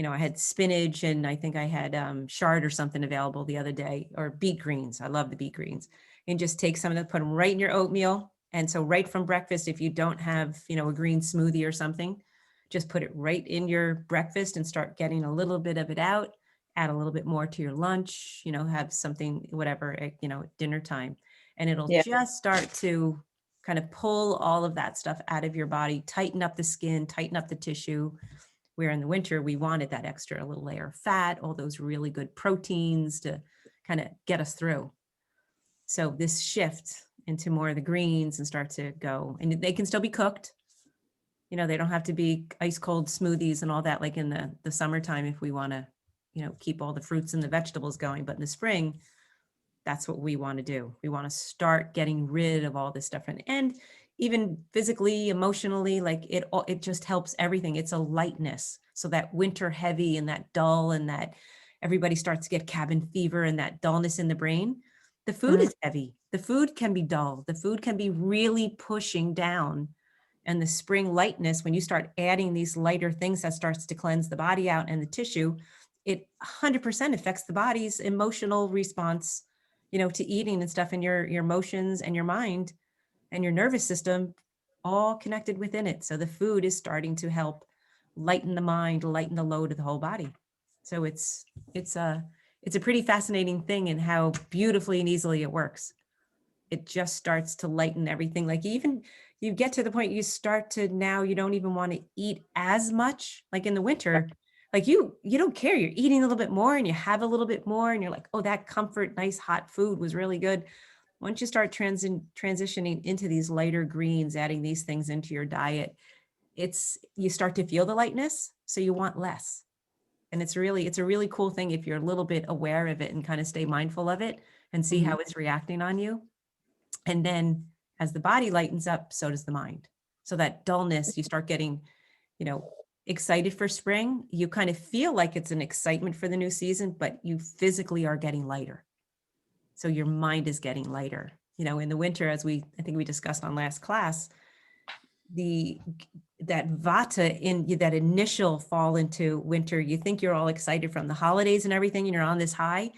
I had spinach, and I think I had chard or something available the other day, or beet greens. I love the beet greens. And just take some of them, put them right in your oatmeal. And so right from breakfast, if you don't have, a green smoothie or something, just put it right in your breakfast and start getting a little bit of it out. Add a little bit more to your lunch, have something, whatever, at dinner time. And it'll just start to kind of pull all of that stuff out of your body, tighten up the skin, tighten up the tissue, where in the winter, we wanted that extra little layer of fat, all those really good proteins to kind of get us through. So this shift into more of the greens and start to go, and they can still be cooked. They don't have to be ice cold smoothies and all that, like in the summertime, if we want to, keep all the fruits and the vegetables going. But in the spring, that's what we want to do. We want to start getting rid of all this stuff. And even physically, emotionally, like it just helps everything. It's a lightness. So that winter heavy and that dull, and that everybody starts to get cabin fever and that dullness in the brain. The food is heavy. The food can be dull. The food can be really pushing down. And the spring lightness, when you start adding these lighter things, that starts to cleanse the body out and the tissue, it 100% affects the body's emotional response, to eating and stuff, and your emotions and your mind and your nervous system all connected within it. So the food is starting to help lighten the mind, lighten the load of the whole body. So it's a pretty fascinating thing in how beautifully and easily it works. It just starts to lighten everything. Like even you get to the point you start to, now you don't even want to eat as much. Like in the winter, like you don't care. You're eating a little bit more and you have a little bit more and you're like, oh, that comfort, nice hot food was really good. Once you start transitioning into these lighter greens, adding these things into your diet, you start to feel the lightness. So you want less. And it's a really cool thing if you're a little bit aware of it and kind of stay mindful of it and see how it's reacting on you. And then as the body lightens up, so does the mind. So that dullness, you start getting, excited for spring. You kind of feel like it's an excitement for the new season, but you physically are getting lighter. So your mind is getting lighter. In the winter, I think we discussed on last class, that vata in that initial fall into winter, you think you're all excited from the holidays and everything, and you're on this high.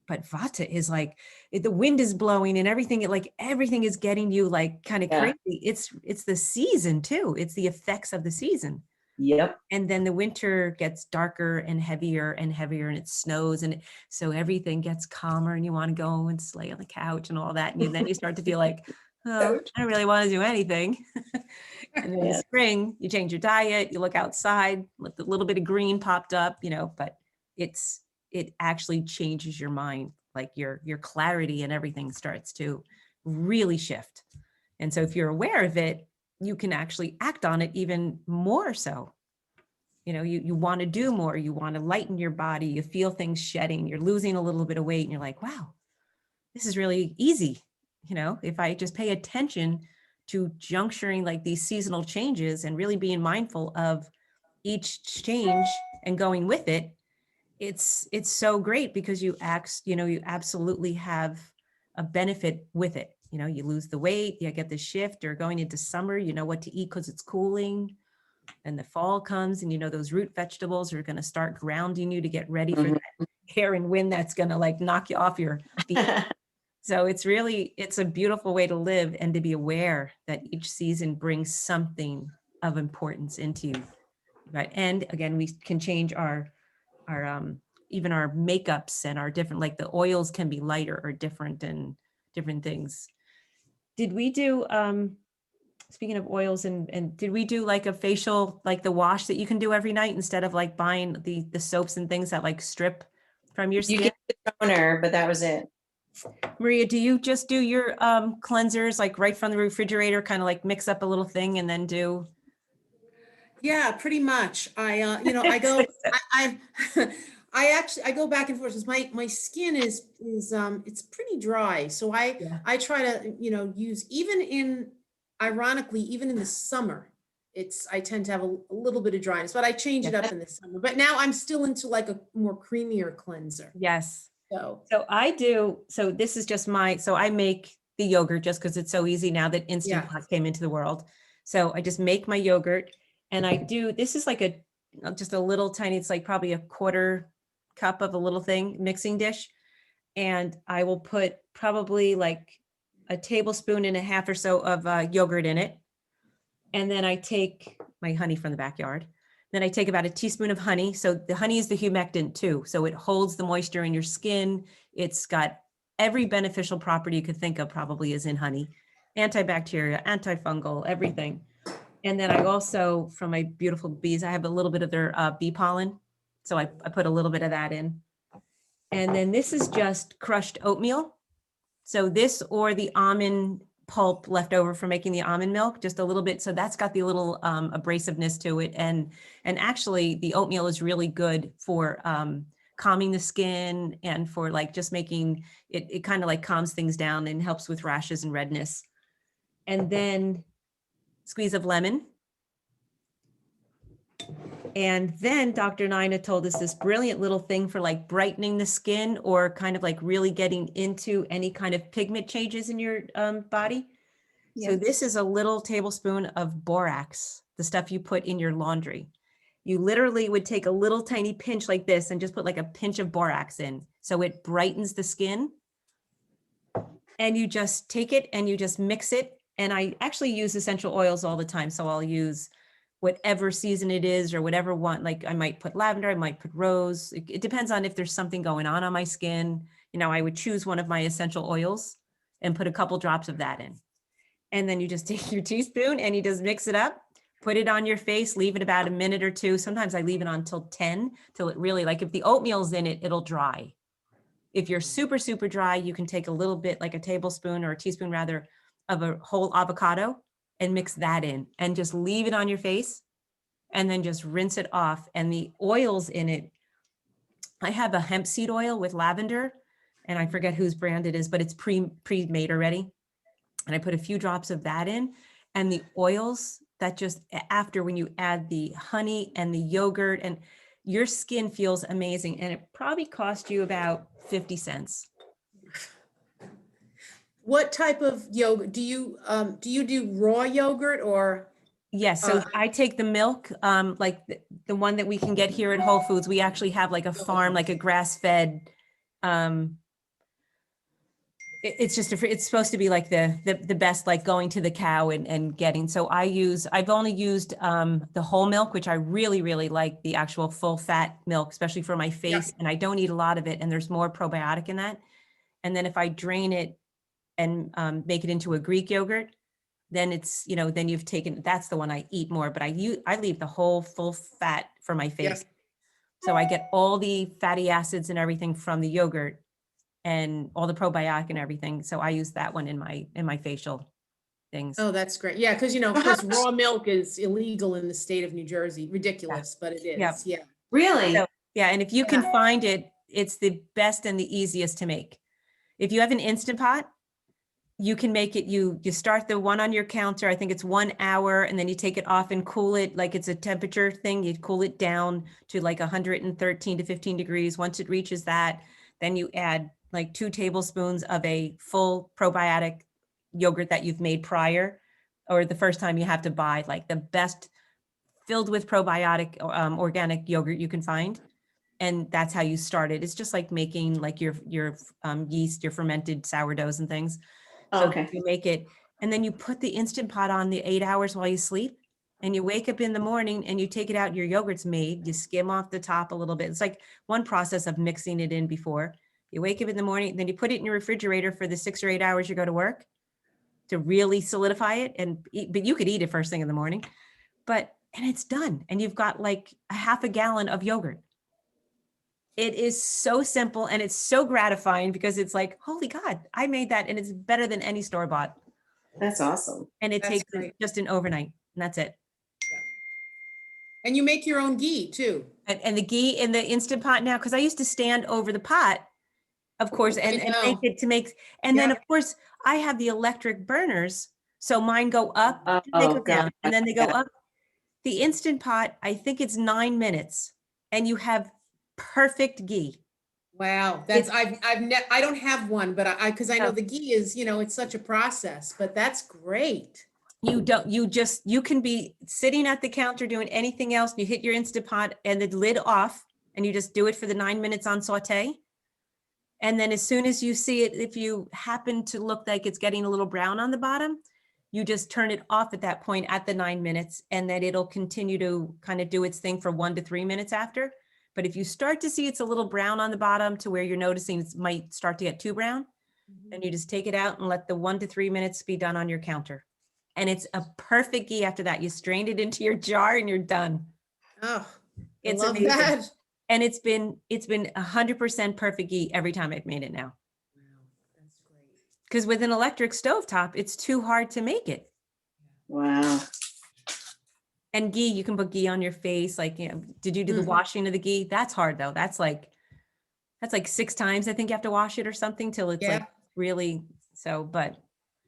But vata is like, the wind is blowing and everything, everything is getting you like kind of crazy. It's the season too. It's the effects of the season. Yep. And then the winter gets darker and heavier and it snows. And so everything gets calmer and you want to go and lay on the couch and all that. And then you start to feel like, oh, I don't really want to do anything. And then in the spring, you change your diet, you look outside, with a little bit of green popped up, but it actually changes your mind, like your clarity and everything starts to really shift. And so if you're aware of it, you can actually act on it even more so. You want to do more, you want to lighten your body, you feel things shedding, you're losing a little bit of weight and you're like, wow, this is really easy. If I just pay attention to juncturing like these seasonal changes and really being mindful of each change and going with it, it's so great because you absolutely have a benefit with it. You lose the weight, you get the shift, or going into summer, you know what to eat because it's cooling, and the fall comes and those root vegetables are going to start grounding you to get ready for that air and wind that's going to like knock you off your feet. So it's a beautiful way to live and to be aware that each season brings something of importance into you. Right. And again, we can change our even our makeups and our different, like the oils can be lighter or different and different things. Did we do, speaking of oils, and did we do like a facial, like the wash that you can do every night instead of like buying the soaps and things that like strip from your skin? You get the toner, but that was it. Maria, do you just do your cleansers like right from the refrigerator, kind of like mix up a little thing and then do? Yeah, pretty much. I go, I go back and forth because my skin is it's pretty dry. So I try to, use ironically, even in the summer, I tend to have a little bit of dryness, but I change it up in the summer. But now I'm still into like a more creamier cleanser. Yes. So I do. So this is just so I make the yogurt just because it's so easy now that Instant Pot came into the world. So I just make my yogurt and this is like just a little tiny, it's like probably a quarter cup of a little thing, mixing dish. And I will put probably like a tablespoon and a half or so of yogurt in it. And then I take my honey from the backyard. Then I take about a teaspoon of honey. So the honey is the humectant too. So it holds the moisture in your skin. It's got every beneficial property you could think of probably is in honey. Antibacterial, antifungal, everything. And then I also, from my beautiful bees, I have a little bit of their bee pollen. So I put a little bit of that in. And then this is just crushed oatmeal. So this or the almond pulp left over from making the almond milk, just a little bit. So that's got the little abrasiveness to it. And actually the oatmeal is really good for calming the skin and for like just making it kind of like calms things down and helps with rashes and redness. And then squeeze of lemon. And then Dr. Nina told us this brilliant little thing for like brightening the skin or kind of like really getting into any kind of pigment changes in your body. Yeah. So this is a little tablespoon of borax, the stuff you put in your laundry. You literally would take a little tiny pinch like this and just put like a pinch of borax in. So it brightens the skin. and you just take it and you just mix it. And I actually use essential oils all the time. So I'll use whatever season it is or whatever one, like I might put lavender, I might put rose. It depends on if there's something going on my skin. You know, I would choose one of my essential oils and put a couple drops of that in. And then you just take your teaspoon and you just mix it up, put it on your face, leave it about a minute or two. Sometimes I leave it on until 10, till it really, like if the oatmeal's in it, it'll dry. If you're super, super dry, you can take a little bit, like a tablespoon or a teaspoon rather, of a whole avocado and mix that in and just leave it on your face and then just rinse it off. And the oils in it, I have a hemp seed oil with lavender and I forget whose brand it is, but it's pre-made already. And I put a few drops of that in, and the oils that just after, when you add the honey and the yogurt, and your skin feels amazing. And it probably cost you about 50 cents. What type of yogurt do you do raw yogurt or? Yes, so I take the milk, like the one that we can get here at Whole Foods. We actually have like a farm, like a grass-fed. It's just it's supposed to be like the best, like going to the cow and getting. So I've only used the whole milk, which I really, really like, the actual full fat milk, especially for my face. And I don't eat a lot of it, and there's more probiotic in that. And then if I drain it and make it into a Greek yogurt, then it's, you know, then you've taken, that's the one I eat more, but I leave the whole full fat for my face. So I get all the fatty acids and everything from the yogurt and all the probiotic and everything. So I use that one in my facial things. Oh, that's great. Yeah, because, you know, of course, raw milk is illegal in the state of New Jersey. Ridiculous, but it is. Yeah. Really? So, yeah, and if you can find it, it's the best and the easiest to make. If you have an Instant Pot, you can make it, you start the one on your counter, I think it's 1 hour, and then you take it off and cool it, like it's a temperature thing. You cool it down to like 113 to 15 degrees. Once it reaches that, then you add like 2 tablespoons of a full probiotic yogurt that you've made prior, or the first time you have to buy like the best filled with probiotic organic yogurt you can find. And that's how you start it. It's just like making like your yeast, your fermented sourdoughs and things. So you make it, and then you put the Instant Pot on the 8 hours while you sleep, and you wake up in the morning and you take it out, your yogurt's made, you skim off the top a little bit. It's like one process of mixing it in before. You wake up in the morning, then you put it in your refrigerator for the 6 or 8 hours you go to work to really solidify it and eat, but you could eat it first thing in the morning, and it's done. And you've got like a half a gallon of yogurt. It is so simple and it's so gratifying because it's like, holy God, I made that and it's better than any store-bought. That's awesome. And it takes just an overnight, and that's it. Yeah. And you make your own ghee too. And the ghee in the Instant Pot now, because I used to stand over the pot, of course, and make it to make, and then of course I have the electric burners. So mine go up, they go down, and then they go up. The Instant Pot, I think it's 9 minutes and you have perfect ghee. Wow, that's I don't have one, but because I know the ghee is, you know, it's such a process, but that's great. You can be sitting at the counter doing anything else. You hit your Instant Pot and the lid off, and you just do it for the 9 minutes on saute. And then as soon as you see it, if you happen to look like it's getting a little brown on the bottom, you just turn it off at that point at the 9 minutes, and then it'll continue to kind of do its thing for 1 to 3 minutes after. But if you start to see it's a little brown on the bottom to where you're noticing it might start to get too brown, then you just take it out and let the 1 to 3 minutes be done on your counter. And it's a perfect ghee after that. You strain it into your jar and you're done. Oh, it's love amazing. that. And it's been 100% perfect ghee every time I've made it now. Wow, that's great. Because with an electric stovetop, it's too hard to make it. Wow. And ghee, you can put ghee on your face. Like, you know, did you do the washing of the ghee? That's hard though. That's like 6 times I think you have to wash it or something till it's like really so. But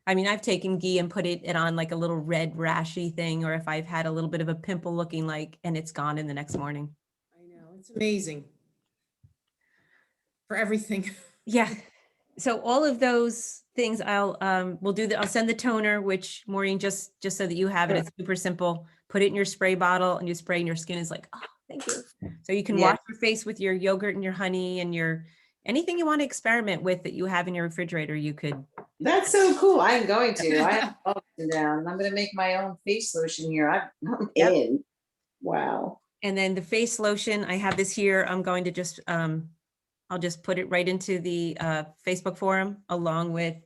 I mean, I've taken ghee and put it on like a little red rashy thing, or if I've had a little bit of a pimple looking like, and it's gone in the next morning. I know, it's amazing for everything. Yeah. So all of those things I'll send the toner, which Maureen, just so that you have it, it's super simple. Put it in your spray bottle and you spray and your skin is like, oh, thank you. So you can wash your face with your yogurt and your honey and your anything you want to experiment with that you have in your refrigerator, you could That's so cool. I'm going to. I have all written down, and I'm going to make my own face lotion here. I'm Yep. in. Wow. And then the face lotion, I have this here. I'm going to just, I'll just put it right into the Facebook forum along with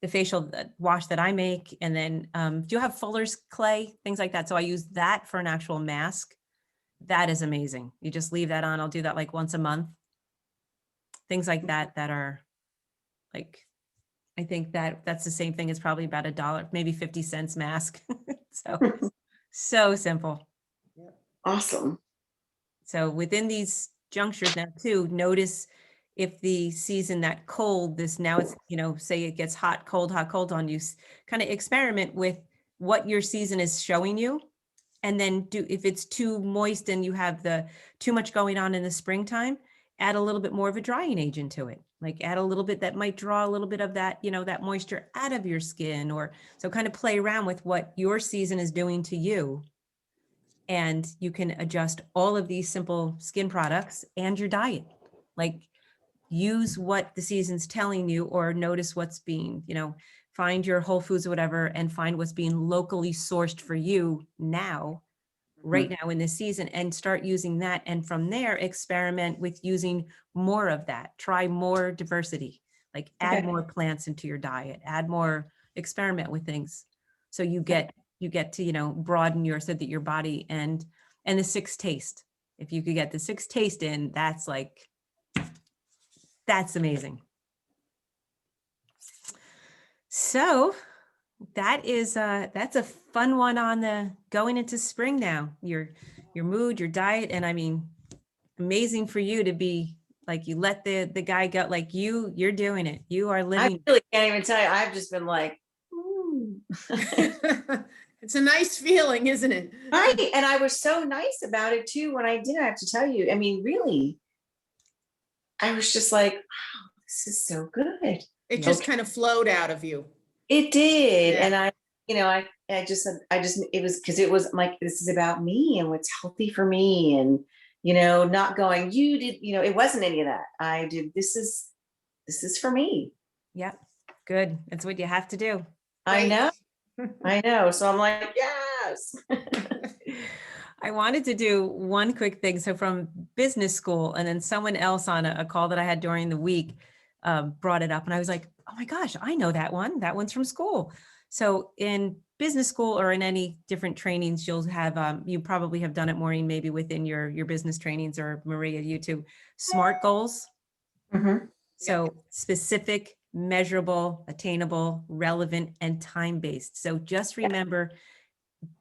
the facial wash that I make. And then do you have Fuller's clay, things like that? So I use that for an actual mask. That is amazing. You just leave that on. I'll do that like once a month. Things like that that are like, I think that's the same thing. It's probably about $1, maybe 50 cents mask. So simple. Awesome. So within these junctures now too, notice if the season that cold, this now it's, say it gets hot, cold on you, kind of experiment with what your season is showing you. And then if it's too moist and you have too much going on in the springtime, add a little bit more of a drying agent to it. Like add a little bit that might draw a little bit of that, that moisture out of your skin, or so kind of play around with what your season is doing to you. And you can adjust all of these simple skin products and your diet. Like use what the season's telling you, or notice what's being, find your Whole Foods or whatever and find what's being locally sourced for you now, right now in this season, and start using that. And from there, experiment with using more of that. Try more diversity, like add more plants into your diet, add more, experiment with things. So you get to, broaden so that your body and the sixth taste. If you could get the sixth taste in, that's amazing. So that's a fun one on the going into spring now. Your mood, your diet, and I mean, amazing for you to be like, you let the guy go, like you're doing it. You are living. I really can't even tell you. I've just been like, ooh. It's a nice feeling, isn't it? Right. And I was so nice about it too when I did. I have to tell you, I mean, really, I was just like, wow, this is so good. It just kind of flowed out of you. It did. Yeah. And I just it was because it was like, this is about me and what's healthy for me. And, not going, you did, it wasn't any of that. I did, this is for me. Yep. Good. That's what you have to do. I know. I know. So I'm like, yes. I wanted to do one quick thing. So from business school, and then someone else on a call that I had during the week brought it up. And I was like, oh my gosh, I know that one. That one's from school. So in business school or in any different trainings, you'll have, you probably have done it, Maureen, maybe within your business trainings, or Maria, you too, SMART goals. Mm-hmm. So specific, measurable, attainable, relevant, and time-based. So just remember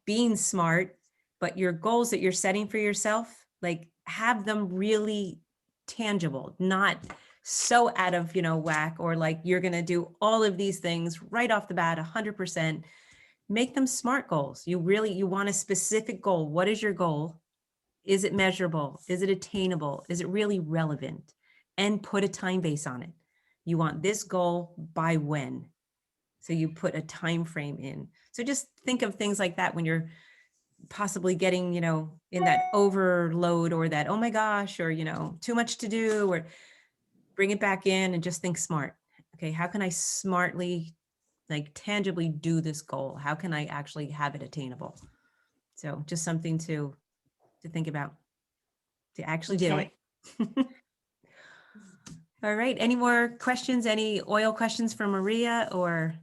being smart, but your goals that you're setting for yourself, like have them really tangible, not so out of, whack, or like you're going to do all of these things right off the bat, 100%. Make them SMART goals. You want a specific goal. What is your goal? Is it measurable? Is it attainable? Is it really relevant? And put a time base on it. You want this goal by when? So you put a time frame in. So just think of things like that when you're possibly getting, in that overload, or that, oh my gosh, or, too much to do, or bring it back in and just think SMART. Okay, how can I smartly, like tangibly do this goal? How can I actually have it attainable? So just something to think about, to actually do it. All right. Any more questions? Any oil questions for Maria, or?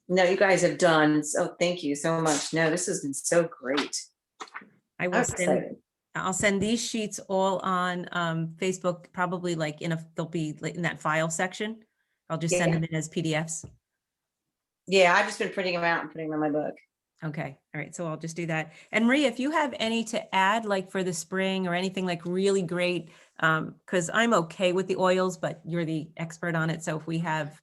No, you guys have done. So thank you so much. No, this has been so great. I'll send these sheets all on Facebook, probably like they'll be in that file section. I'll just send them in as PDFs. Yeah, I've just been printing them out and putting them in my book. Okay. All right. So I'll just do that. And Maria, if you have any to add, like for the spring or anything like really great, because I'm okay with the oils, but you're the expert on it. So if we have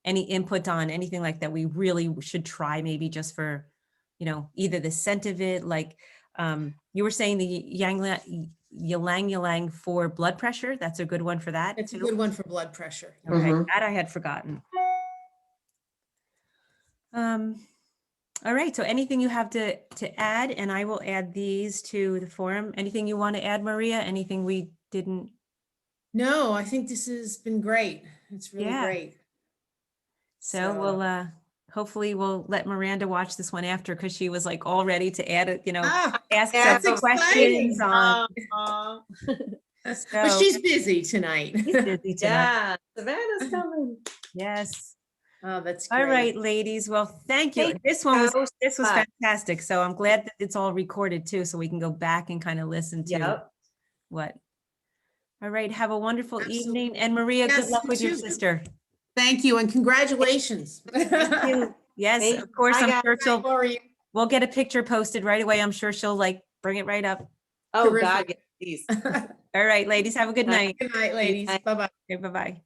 any input on anything like that, we really should try, maybe just for, either the scent of it, like you were saying the ylang ylang for blood pressure. That's a good one for that. It's a good one for blood pressure. Okay. That I had forgotten. All right. So anything you have to add, and I will add these to the forum. Anything you want to add, Maria? Anything we didn't? No, I think this has been great. It's really great. So we'll, hopefully we'll let Miranda watch this one after, because she was like all ready to add it, Ah, ask yeah, some that's questions exciting. on. Aw. But So she's busy tonight. she's busy tonight. Yeah, Savannah's coming. Yes. Oh, that's All great. right, ladies. Well, thank you. Thank This one was, so this was much. fantastic. So I'm glad that it's all recorded too, so we can go back and kind of listen to Yep. what. All right. Have a wonderful Absolutely. evening. And Maria, good Yes, luck you with your too. sister. Thank you and congratulations. Thank you. Yes, Thank of course. you. I'm Bye, sure guys. she'll, How are you? we'll get a picture posted right away. I'm sure she'll like bring it right up. Oh, God, Terrific. yes, please. All right, ladies, have a good night. Good night, ladies. Night. Bye-bye. Okay, bye-bye.